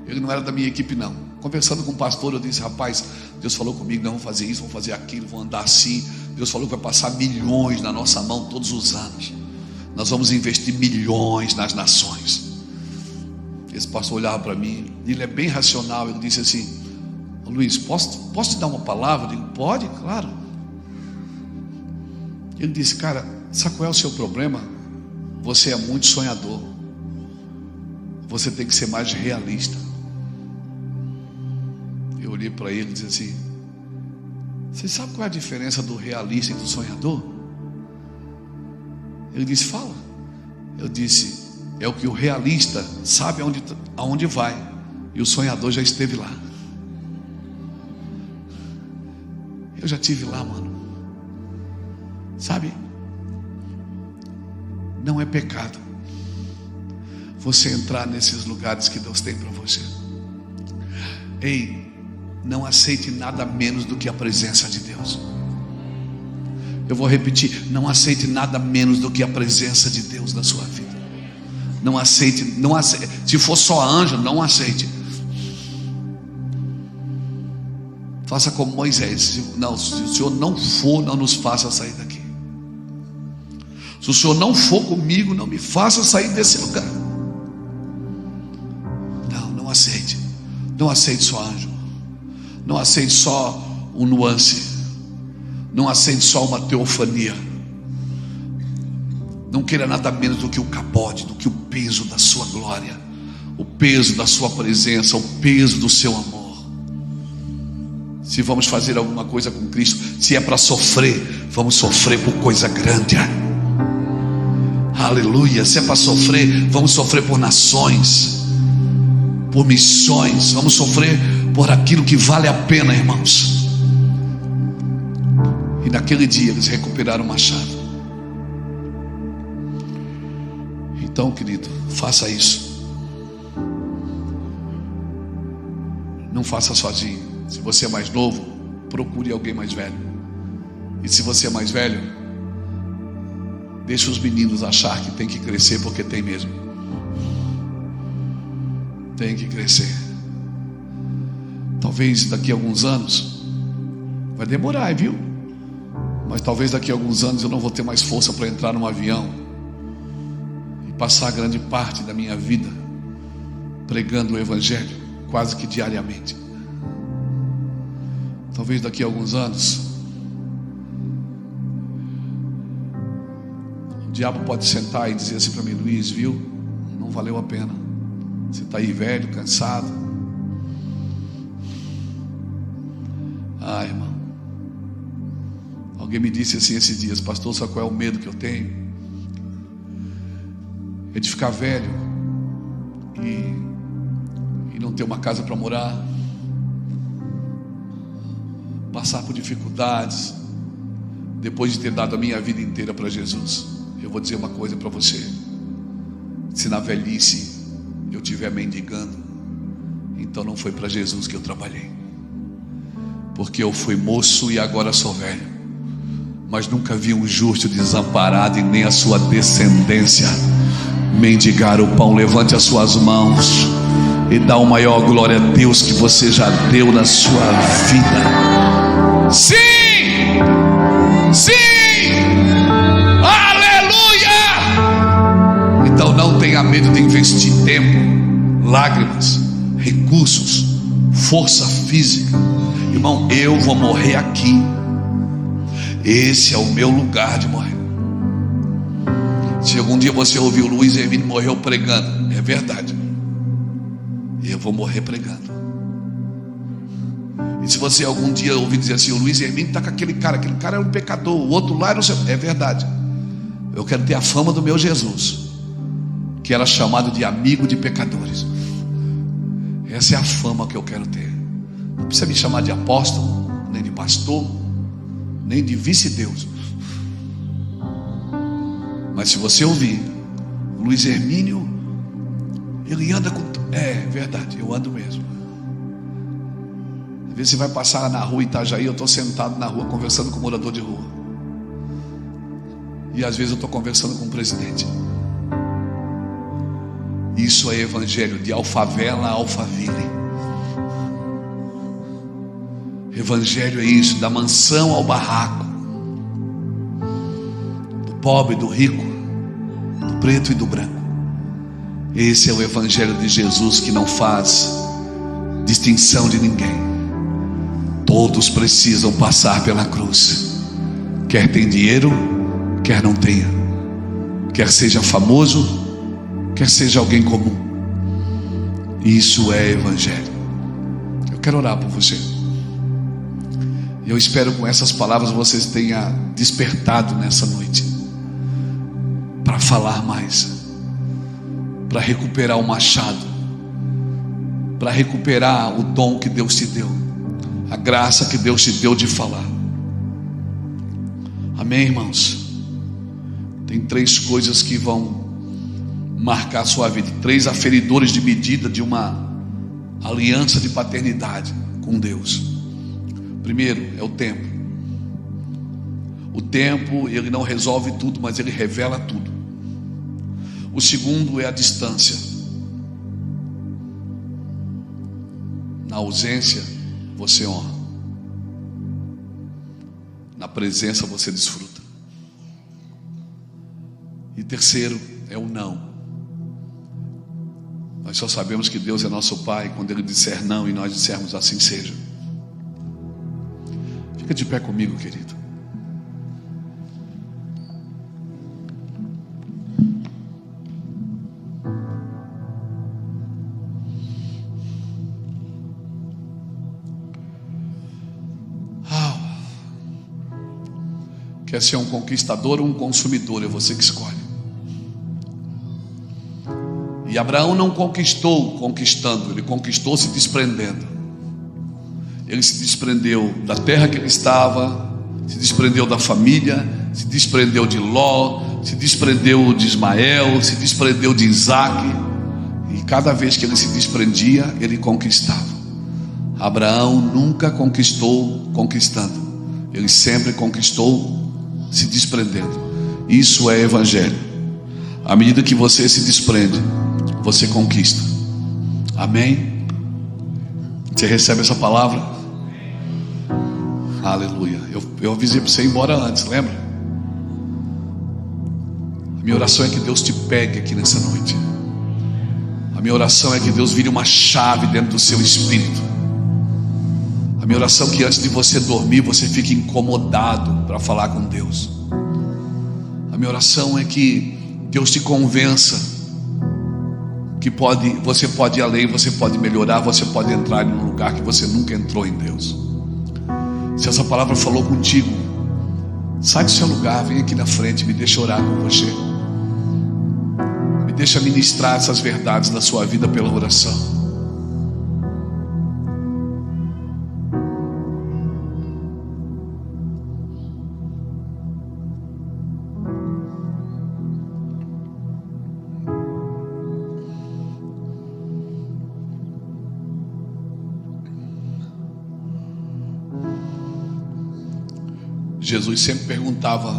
ele não era da minha equipe não, conversando com o pastor, eu disse: rapaz, Deus falou comigo, não vamos fazer isso, vamos fazer aquilo, vamos andar assim. Deus falou que vai passar milhões na nossa mão todos os anos, nós vamos investir milhões nas nações. Esse pastor olhava para mim, ele é bem racional, ele disse assim: Luiz, posso te dar uma palavra? Eu digo: pode, claro. Ele disse: cara, sabe qual é o seu problema? Você é muito sonhador, você tem que ser mais realista. Eu olhei para ele e disse assim: você sabe qual é a diferença do realista e do sonhador? Ele disse: fala. Eu disse: é o que o realista sabe aonde vai, e o sonhador já esteve lá. Eu já estive lá, mano. Sabe? Não é pecado você entrar nesses lugares que Deus tem para você. Ei, não aceite nada menos do que a presença de Deus. Eu vou repetir: não aceite nada menos do que a presença de Deus na sua vida. Não aceite. Se for só anjo, não aceite. Faça como Moisés: se o Senhor não for, não nos faça sair daqui. Se o Senhor não for comigo, não me faça sair desse lugar. Não aceite. Não aceite só anjo. Não aceite só um nuance. Não aceite só uma teofania. Não queira nada menos do que o capote, do que o peso da sua glória, o peso da sua presença, o peso do seu amor. Se vamos fazer alguma coisa com Cristo, se é para sofrer, vamos sofrer por coisa grande. Aleluia. Se é para sofrer, vamos sofrer por nações, por missões, vamos sofrer por aquilo que vale a pena, irmãos. E naquele dia eles recuperaram o machado. Então, querido, faça isso. Não faça sozinho. Se você é mais novo, procure alguém mais velho. E se você é mais velho, deixe os meninos achar que tem que crescer, porque tem mesmo. Tem que crescer. Talvez daqui a alguns anos, vai demorar, viu? Mas talvez daqui a alguns anos eu não vou ter mais força para entrar num avião e passar grande parte da minha vida pregando o Evangelho, quase que diariamente. Talvez daqui a alguns anos o diabo pode sentar e dizer assim para mim: Luiz, viu? Não valeu a pena. Você está aí velho, cansado. Ah, irmão, alguém me disse assim esses dias: pastor, sabe qual é o medo que eu tenho? É de ficar velho e não ter uma casa para morar, passar por dificuldades, depois de ter dado a minha vida inteira para Jesus. Eu vou dizer uma coisa para você: se na velhice eu estiver mendigando, então não foi para Jesus que eu trabalhei, porque eu fui moço e agora sou velho, mas nunca vi um justo desamparado e nem a sua descendência mendigar o pão. Levante as suas mãos e dá o maior glória a Deus que você já deu na sua vida. Sim! Sim! Aleluia! Então não tenha medo de investir tempo, lágrimas, recursos, força física. Irmão, eu vou morrer aqui. Esse é o meu lugar de morrer. Se algum dia você ouviu o Luiz Hermínio morreu pregando, é verdade. Eu vou morrer pregando. E se você algum dia ouvir dizer assim: o Luiz Hermínio está com aquele cara é um pecador, o outro lá não sei, é verdade. Eu quero ter a fama do meu Jesus, que era chamado de amigo de pecadores. Essa é a fama que eu quero ter. Não precisa me chamar de apóstolo, nem de pastor, nem de vice-deus. Mas se você ouvir o Luiz Hermínio, ele anda com... É verdade, eu ando mesmo. Às vezes você vai passar na rua Itajaí, eu estou sentado na rua conversando com o morador de rua. E às vezes eu estou conversando com o presidente. Isso é evangelho de alfavela a alfaville. Evangelho é isso, da mansão ao barraco, do pobre, do rico, do preto e do branco. Esse é o evangelho de Jesus, que não faz distinção de ninguém. Todos precisam passar pela cruz, quer tenha dinheiro, quer não tenha, quer seja famoso, quer seja alguém comum. Isso é evangelho. Eu quero orar por você. Eu espero com essas palavras vocês tenham despertado nessa noite para falar mais, para recuperar o machado, para recuperar o dom que Deus te deu, a graça que Deus te deu de falar. Amém, irmãos? Tem 3 coisas que vão marcar a sua vida, 3 aferidores de medida de uma aliança de paternidade com Deus. Primeiro é o tempo. O tempo, ele não resolve tudo, mas ele revela tudo. O segundo é a distância. Na ausência, você honra. Na presença, você desfruta. E terceiro é o não. Nós só sabemos que Deus é nosso Pai quando Ele disser não e nós dissermos assim seja. Fica de pé comigo, querido. Quer ser um conquistador ou um consumidor? É você que escolhe. E Abraão não conquistou conquistando, ele conquistou se desprendendo. Ele se desprendeu da terra que ele estava, se desprendeu da família, se desprendeu de Ló, se desprendeu de Ismael, se desprendeu de Isaac. E cada vez que ele se desprendia, ele conquistava. Abraão nunca conquistou conquistando, ele sempre conquistou se desprendendo. Isso é evangelho. À medida que você se desprende, você conquista. Amém? Você recebe essa palavra? Aleluia. Eu avisei para você ir embora antes, lembra? A minha oração é que Deus te pegue aqui nessa noite. A minha oração é que Deus vire uma chave dentro do seu espírito. A minha oração é que antes de você dormir, você fique incomodado para falar com Deus. A minha oração é que Deus te convença que você pode ir além, você pode melhorar, você pode entrar em um lugar que você nunca entrou em Deus. Se essa palavra falou contigo, sai do seu lugar, vem aqui na frente, me deixa orar com você. Me deixa ministrar essas verdades na sua vida pela oração. Jesus sempre perguntava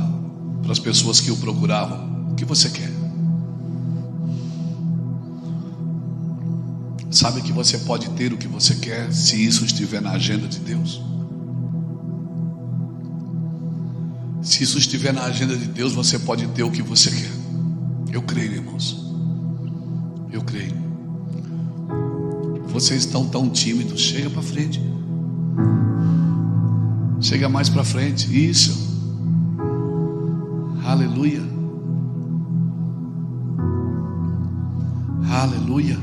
para as pessoas que o procuravam: o que você quer? Sabe que você pode ter o que você quer se isso estiver na agenda de Deus? Se isso estiver na agenda de Deus, você pode ter o que você quer. Eu creio, irmãos. Eu creio. Vocês estão tão tímidos. Chega para frente. Chega mais para frente. Isso. Aleluia. Aleluia.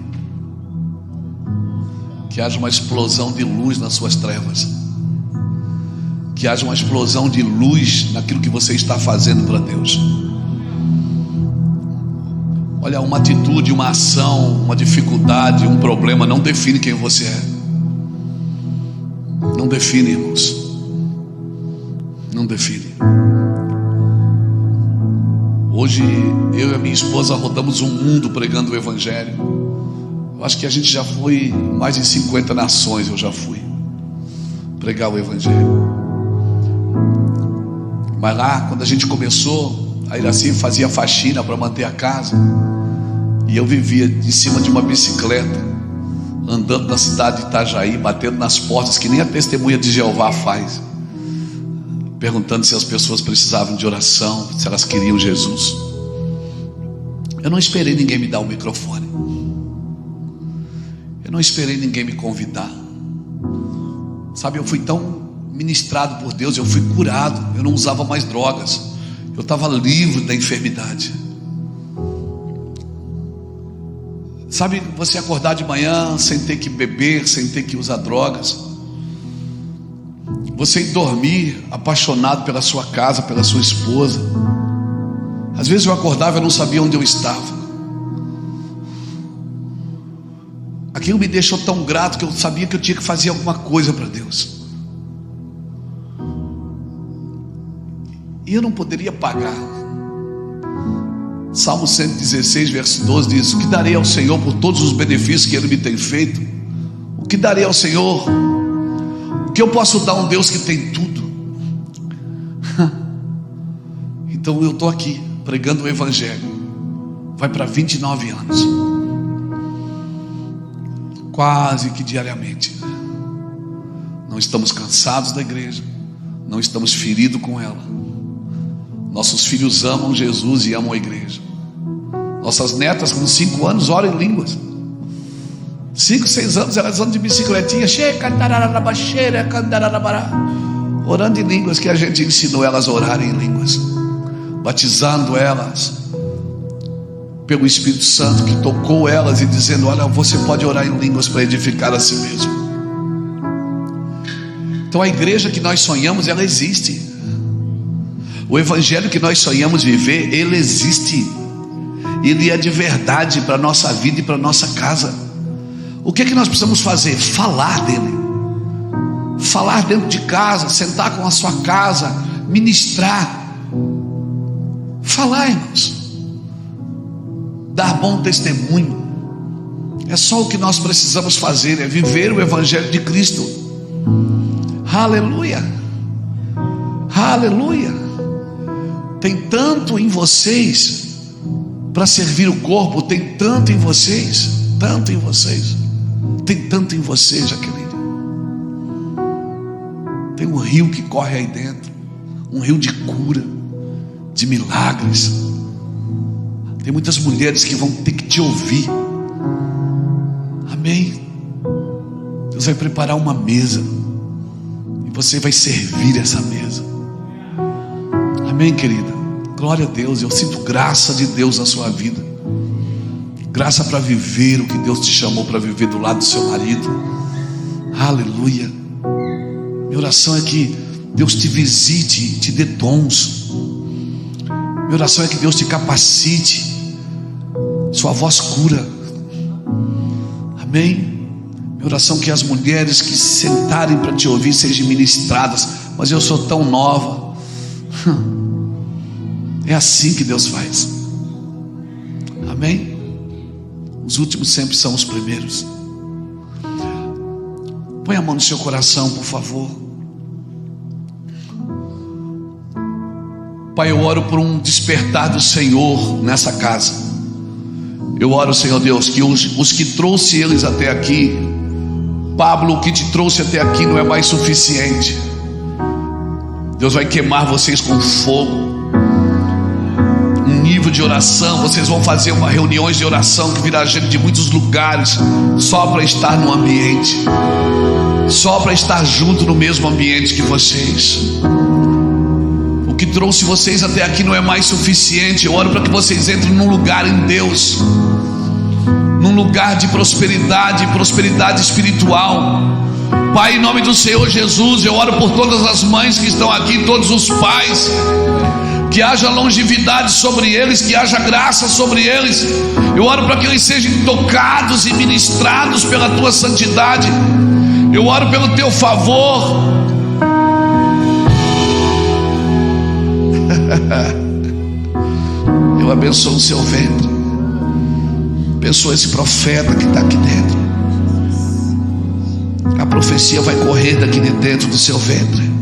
Que haja uma explosão de luz nas suas trevas. Que haja uma explosão de luz naquilo que você está fazendo para Deus. Olha, uma atitude, uma ação, uma dificuldade, um problema não define quem você é. Não define, irmãos. Não define. Hoje eu e a minha esposa rodamos um mundo pregando o Evangelho. Eu acho que a gente já foi em mais de 50 nações. Eu já fui pregar o Evangelho. Mas lá, quando a gente começou, a Iraci fazia faxina para manter a casa, e eu vivia em cima de uma bicicleta, andando na cidade de Itajaí, batendo nas portas que nem a testemunha de Jeová faz, perguntando se as pessoas precisavam de oração, se elas queriam Jesus. Eu não esperei ninguém me dar o microfone. Eu não esperei ninguém me convidar. Sabe, eu fui tão ministrado por Deus, eu fui curado. Eu não usava mais drogas. Eu estava livre da enfermidade. Sabe, você acordar de manhã sem ter que beber, sem ter que usar drogas. Você ir dormir apaixonado pela sua casa, pela sua esposa. Às vezes eu acordava e não sabia onde eu estava. Aquilo me deixou tão grato que eu sabia que eu tinha que fazer alguma coisa para Deus. E eu não poderia pagar. Salmo 116, verso 12 diz: o que darei ao Senhor por todos os benefícios que Ele me tem feito? O que darei ao Senhor? O que eu posso dar a um Deus que tem tudo? Então eu estou aqui pregando o Evangelho. Vai para 29 anos. Quase que diariamente. Não estamos cansados da igreja. Não estamos feridos com ela. Nossos filhos amam Jesus e amam a igreja. Nossas netas com 5 anos oram em línguas. 5, 6 anos elas andam de bicicletinha, orando em línguas, que a gente ensinou elas a orarem em línguas, batizando elas pelo Espírito Santo, que tocou elas e dizendo: olha, você pode orar em línguas para edificar a si mesmo. Então a igreja que nós sonhamos, ela existe. O Evangelho que nós sonhamos viver, ele existe. Ele é de verdade para a nossa vida e para a nossa casa. O que é que nós precisamos fazer? Falar dele. Falar dentro de casa, sentar com a sua casa, ministrar. Falar, irmãos. Dar bom testemunho. É só o que nós precisamos fazer, é viver o Evangelho de Cristo. Aleluia. Aleluia. Tem tanto em vocês para servir o corpo, tem tanto em vocês, tanto em vocês. Tem tanto em você, Jaqueline. Tem um rio que corre aí dentro, um rio de cura, de milagres. Tem muitas mulheres que vão ter que te ouvir. Amém. Deus vai preparar uma mesa e você vai servir essa mesa. Amém, querida. Glória a Deus. Eu sinto graça de Deus na sua vida. Graça para viver o que Deus te chamou para viver do lado do seu marido. Aleluia. Minha oração é que Deus te visite, te dê dons. Minha oração é que Deus te capacite. Sua voz cura. Amém. Minha oração é que as mulheres que se sentarem para te ouvir sejam ministradas. Mas eu sou tão nova. É assim que Deus faz. Amém. Os últimos sempre são os primeiros. Põe a mão no seu coração, por favor. Pai, eu oro por um despertar do Senhor nessa casa. Eu oro, Senhor Deus, que os que trouxe eles até aqui, Pablo, o que te trouxe até aqui não é mais suficiente. Deus vai queimar vocês com fogo. Um nível de oração. Vocês vão fazer reuniões de oração que virá gente de muitos lugares, só para estar no ambiente, só para estar junto no mesmo ambiente que vocês. O que trouxe vocês até aqui não é mais suficiente. Eu oro para que vocês entrem num lugar em Deus, num lugar de prosperidade, prosperidade espiritual. Pai, em nome do Senhor Jesus, eu oro por todas as mães que estão aqui, todos os pais. Que haja longevidade sobre eles, que haja graça sobre eles. Eu oro para que eles sejam tocados e ministrados pela tua santidade. Eu oro pelo teu favor. Eu abençoo o seu ventre. Abençoa esse profeta que está aqui dentro. A profecia vai correr daqui de dentro do seu ventre.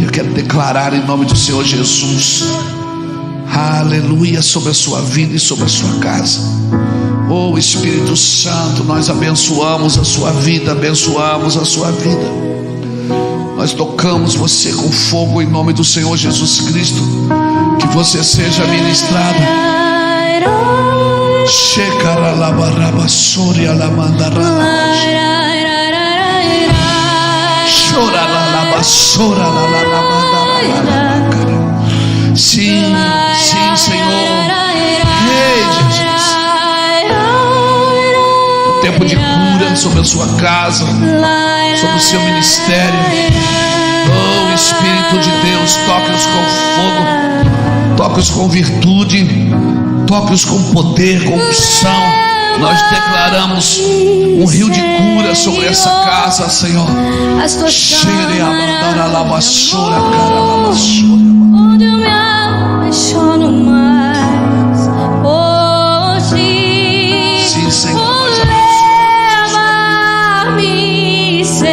Eu quero declarar em nome do Senhor Jesus, aleluia, sobre a sua vida e sobre a sua casa. Oh Espírito Santo, nós abençoamos a sua vida, abençoamos a sua vida. Nós tocamos você com fogo em nome do Senhor Jesus Cristo. Que você seja ministrado. Sim, sim, Senhor. Ei, Jesus. O tempo de cura sobre a sua casa, sobre o seu ministério. Oh Espírito de Deus, toque-os com fogo, toque-os com virtude, toque-os com poder, com unção. Nós declaramos um rio de cura sobre essa casa, Senhor. Cheire a mandar a lavassura, cara, a lavassura. Onde eu me apaixono mais hoje. Sim, Senhor. Leva-me, Senhor,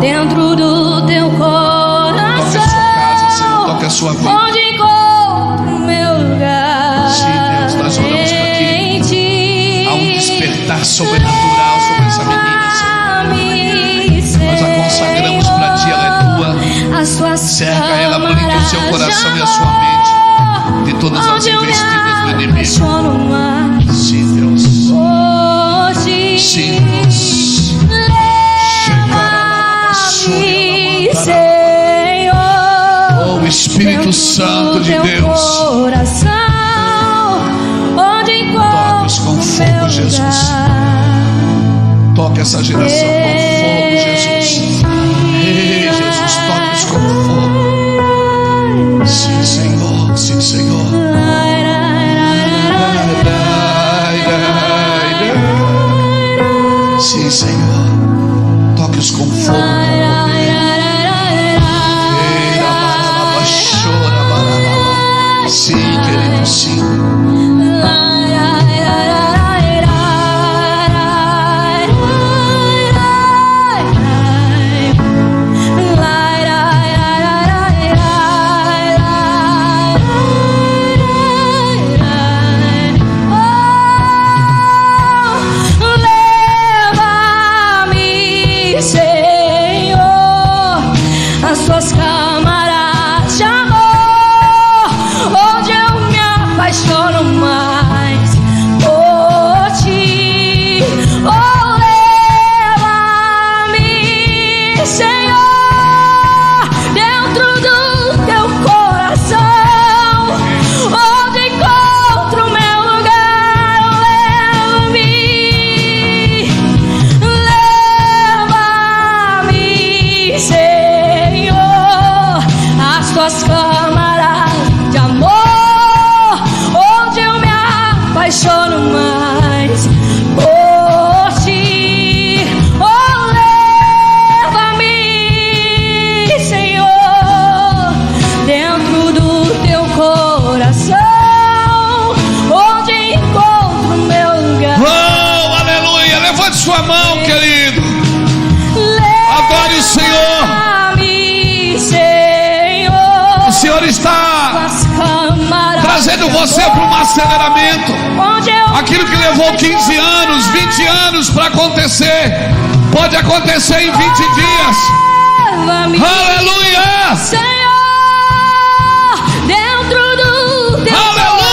dentro do teu coração. Toque a sua casa, Senhor. Toque a sua vida. Onde encontro meu lugar. Sim, Deus, nós oramos para que há um despertar sobrenatural sobre essa menina, Senhor. Nós a consagramos para ti, ela é tua. Cerca ela, blinde o seu coração e a sua mente de todas as investidas do inimigo. Sim, Deus. Sim, Deus. Oh Espírito Santo de Deus, toque-os com fogo, Jesus. Toque essa geração com fogo, Jesus. Ei, Jesus, toque-os com fogo. Sim, Senhor, sim, Senhor. Sim, Senhor. Toque-os com fogo. Sim, querido, sim. sua mão, querido. Adore o Senhor. Leva-me, Senhor. O Senhor está trazendo você para um aceleramento. Aquilo que levou 15 anos, 20 anos para acontecer, pode acontecer em 20 dias. Aleluia! Senhor, dentro do teu Aleluia!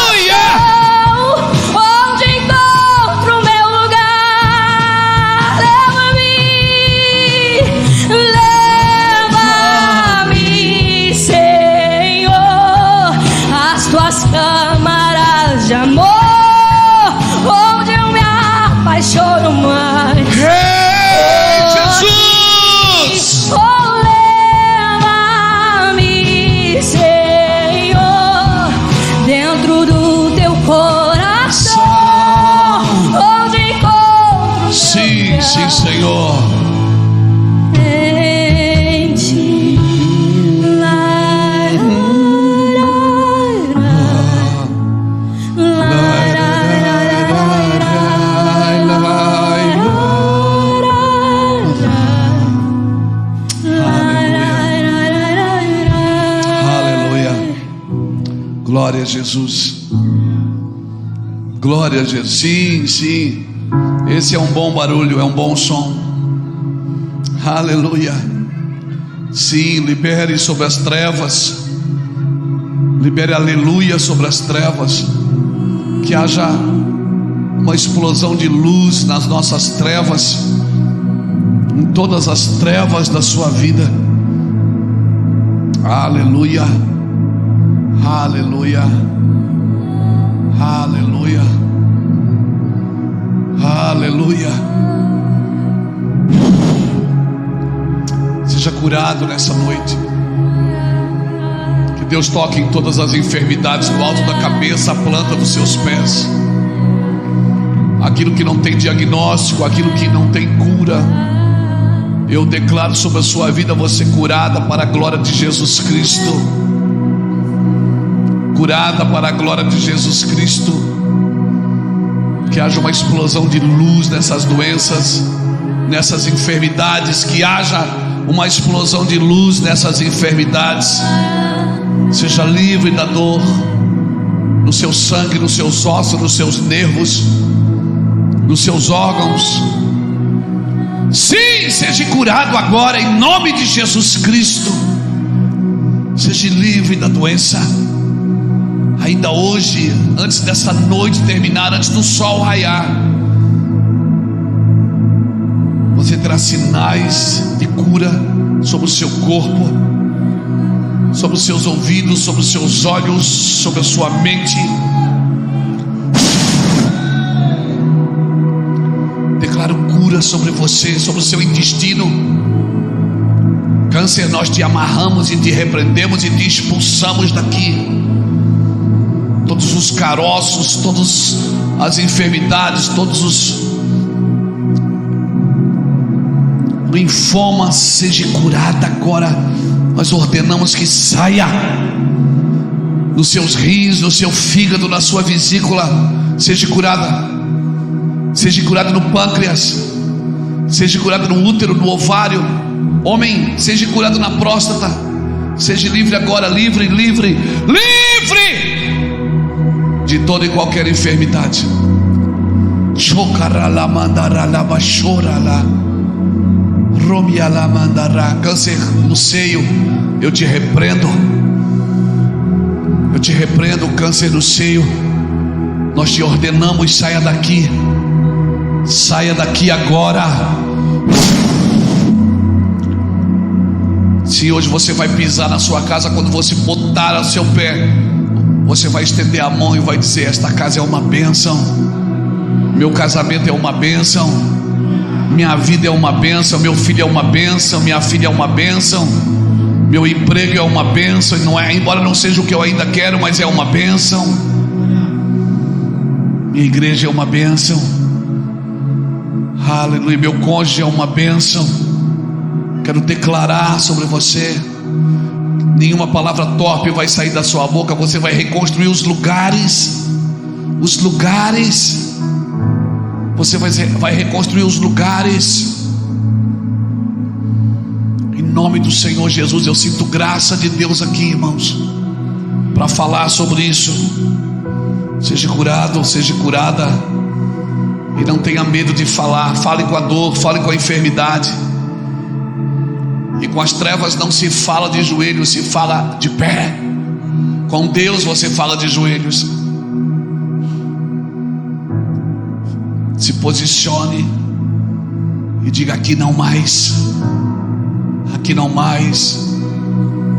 coração, onde encontro o meu lugar. Leva-me, Senhor, às tuas câmaras de amor, onde eu me apaixono mais. Ei, Jesus! Leva-me, Senhor, dentro do teu coração, onde encontro Sim, sim, Senhor. em ti. Glória a Jesus. Glória a Jesus. Sim, sim. Esse é um bom barulho, é um bom som. Aleluia. Sim, libere sobre as trevas. Libere aleluia sobre as trevas. Que haja uma explosão de luz nas nossas trevas, em todas as trevas da sua vida. Aleluia. Aleluia, aleluia, aleluia. Seja curado nessa noite. Que Deus toque em todas as enfermidades, do alto da cabeça à planta dos seus pés. Aquilo que não tem diagnóstico, aquilo que não tem cura, eu declaro sobre a sua vida você curada para a glória de Jesus Cristo. Curada para a glória de Jesus Cristo. Que haja uma explosão de luz nessas doenças, nessas enfermidades. Que haja uma explosão de luz nessas enfermidades. Seja livre da dor no seu sangue, nos seus ossos, nos seus nervos, nos seus órgãos. Sim, seja curado agora em nome de Jesus Cristo. Seja livre da doença. Ainda hoje, antes dessa noite terminar, antes do sol raiar, você terá sinais de cura sobre o seu corpo, sobre os seus ouvidos, sobre os seus olhos, sobre a sua mente. Declaro cura sobre você, sobre o seu intestino. Câncer, nós te amarramos e te repreendemos e te expulsamos daqui. Todos os caroços, todas as enfermidades, todos os linfomas, seja curada agora. Nós ordenamos que saia nos seus rins, no seu fígado, na sua vesícula. Seja curada. Seja curada no pâncreas. Seja curada no útero, no ovário. Homem, seja curado na próstata. Seja livre agora, livre, livre, livre de toda e qualquer enfermidade. Câncer no seio, eu te repreendo. Eu te repreendo, câncer no seio. Nós te ordenamos, saia daqui. Saia daqui agora. Se hoje você vai pisar na sua casa, quando você botar o seu pé, você vai estender a mão e vai dizer: esta casa é uma bênção, meu casamento é uma bênção, minha vida é uma bênção, meu filho é uma bênção, minha filha é uma bênção, meu emprego é uma bênção, não é, embora não seja o que eu ainda quero, mas é uma bênção. Minha igreja é uma bênção. Aleluia, meu cônjuge é uma bênção. Quero declarar sobre você: nenhuma palavra torpe vai sair da sua boca. Você vai reconstruir os lugares. Você vai reconstruir os lugares. Em nome do Senhor Jesus, eu sinto graça de Deus aqui, irmãos, para falar sobre isso. Seja curado, seja curada, e não tenha medo de falar. Fale com a dor, fale com a enfermidade. E com as trevas não se fala de joelhos, se fala de pé. Com Deus você fala de joelhos. Se posicione e diga: aqui não mais, aqui não mais,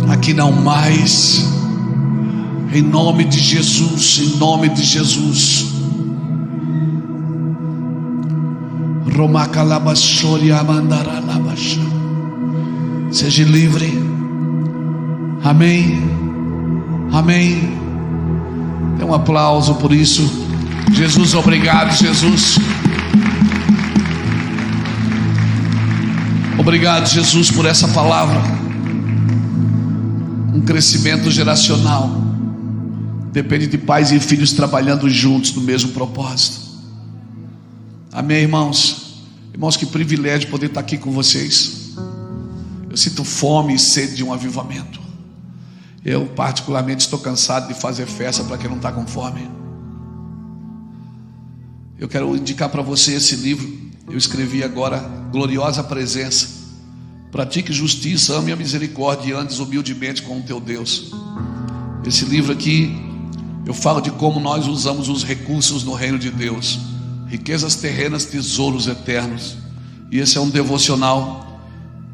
aqui não mais. Em nome de Jesus, em nome de Jesus. Seja livre. Amém. Amém. Dê um aplauso por isso. Jesus, obrigado, Jesus. Obrigado, Jesus, por essa palavra. Um crescimento geracional depende de pais e filhos trabalhando juntos no mesmo propósito. Amém, irmãos? Irmãos, que privilégio poder estar aqui com vocês. Eu sinto fome e sede de um avivamento. Eu particularmente estou cansado de fazer festa para quem não está com fome. Eu quero indicar para você esse livro. Eu escrevi agora: Gloriosa Presença. Pratique justiça, ame a misericórdia e andes humildemente com o teu Deus. Esse livro aqui, eu falo de como nós usamos os recursos no reino de Deus. Riquezas terrenas, tesouros eternos. E esse é um devocional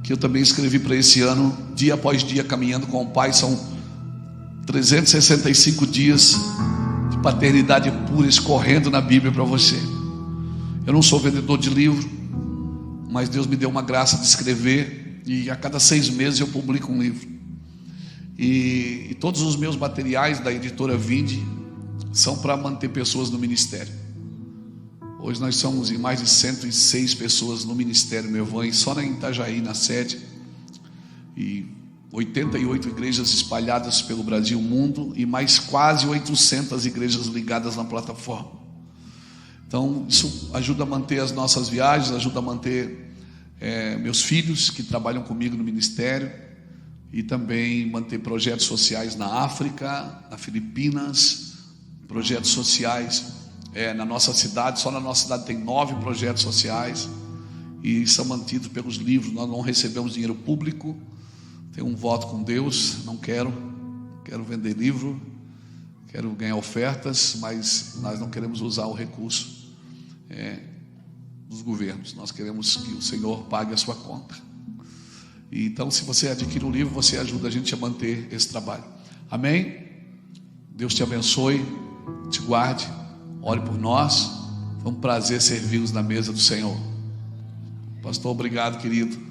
que eu também escrevi para esse ano, dia após dia, caminhando com o Pai. São 365 dias de paternidade pura escorrendo na Bíblia para você. Eu não sou vendedor de livro, mas Deus me deu uma graça de escrever, e a cada 6 meses eu publico um livro. E todos os meus materiais da editora Vinde são para manter pessoas no ministério. Hoje nós somos em mais de 106 pessoas no ministério meu Evangelho, só na Itajaí, na sede, e 88 igrejas espalhadas pelo Brasil e mundo, e mais quase 800 igrejas ligadas na plataforma. Então isso ajuda a manter as nossas viagens, ajuda a manter meus filhos que trabalham comigo no ministério, e também manter projetos sociais na África, na Filipinas, projetos sociais na nossa cidade. Só na nossa cidade tem 9 projetos sociais, e são mantidos pelos livros. Nós não recebemos dinheiro público. Tenho um voto com Deus, não quero vender livro, quero ganhar ofertas, mas nós não queremos usar o recurso dos governos. Nós queremos que o Senhor pague a sua conta. E então, se você adquire um livro, você ajuda a gente a manter esse trabalho. Amém? Deus te abençoe, te guarde, ore por nós. Foi um prazer servi-los na mesa do Senhor. Pastor, obrigado, querido.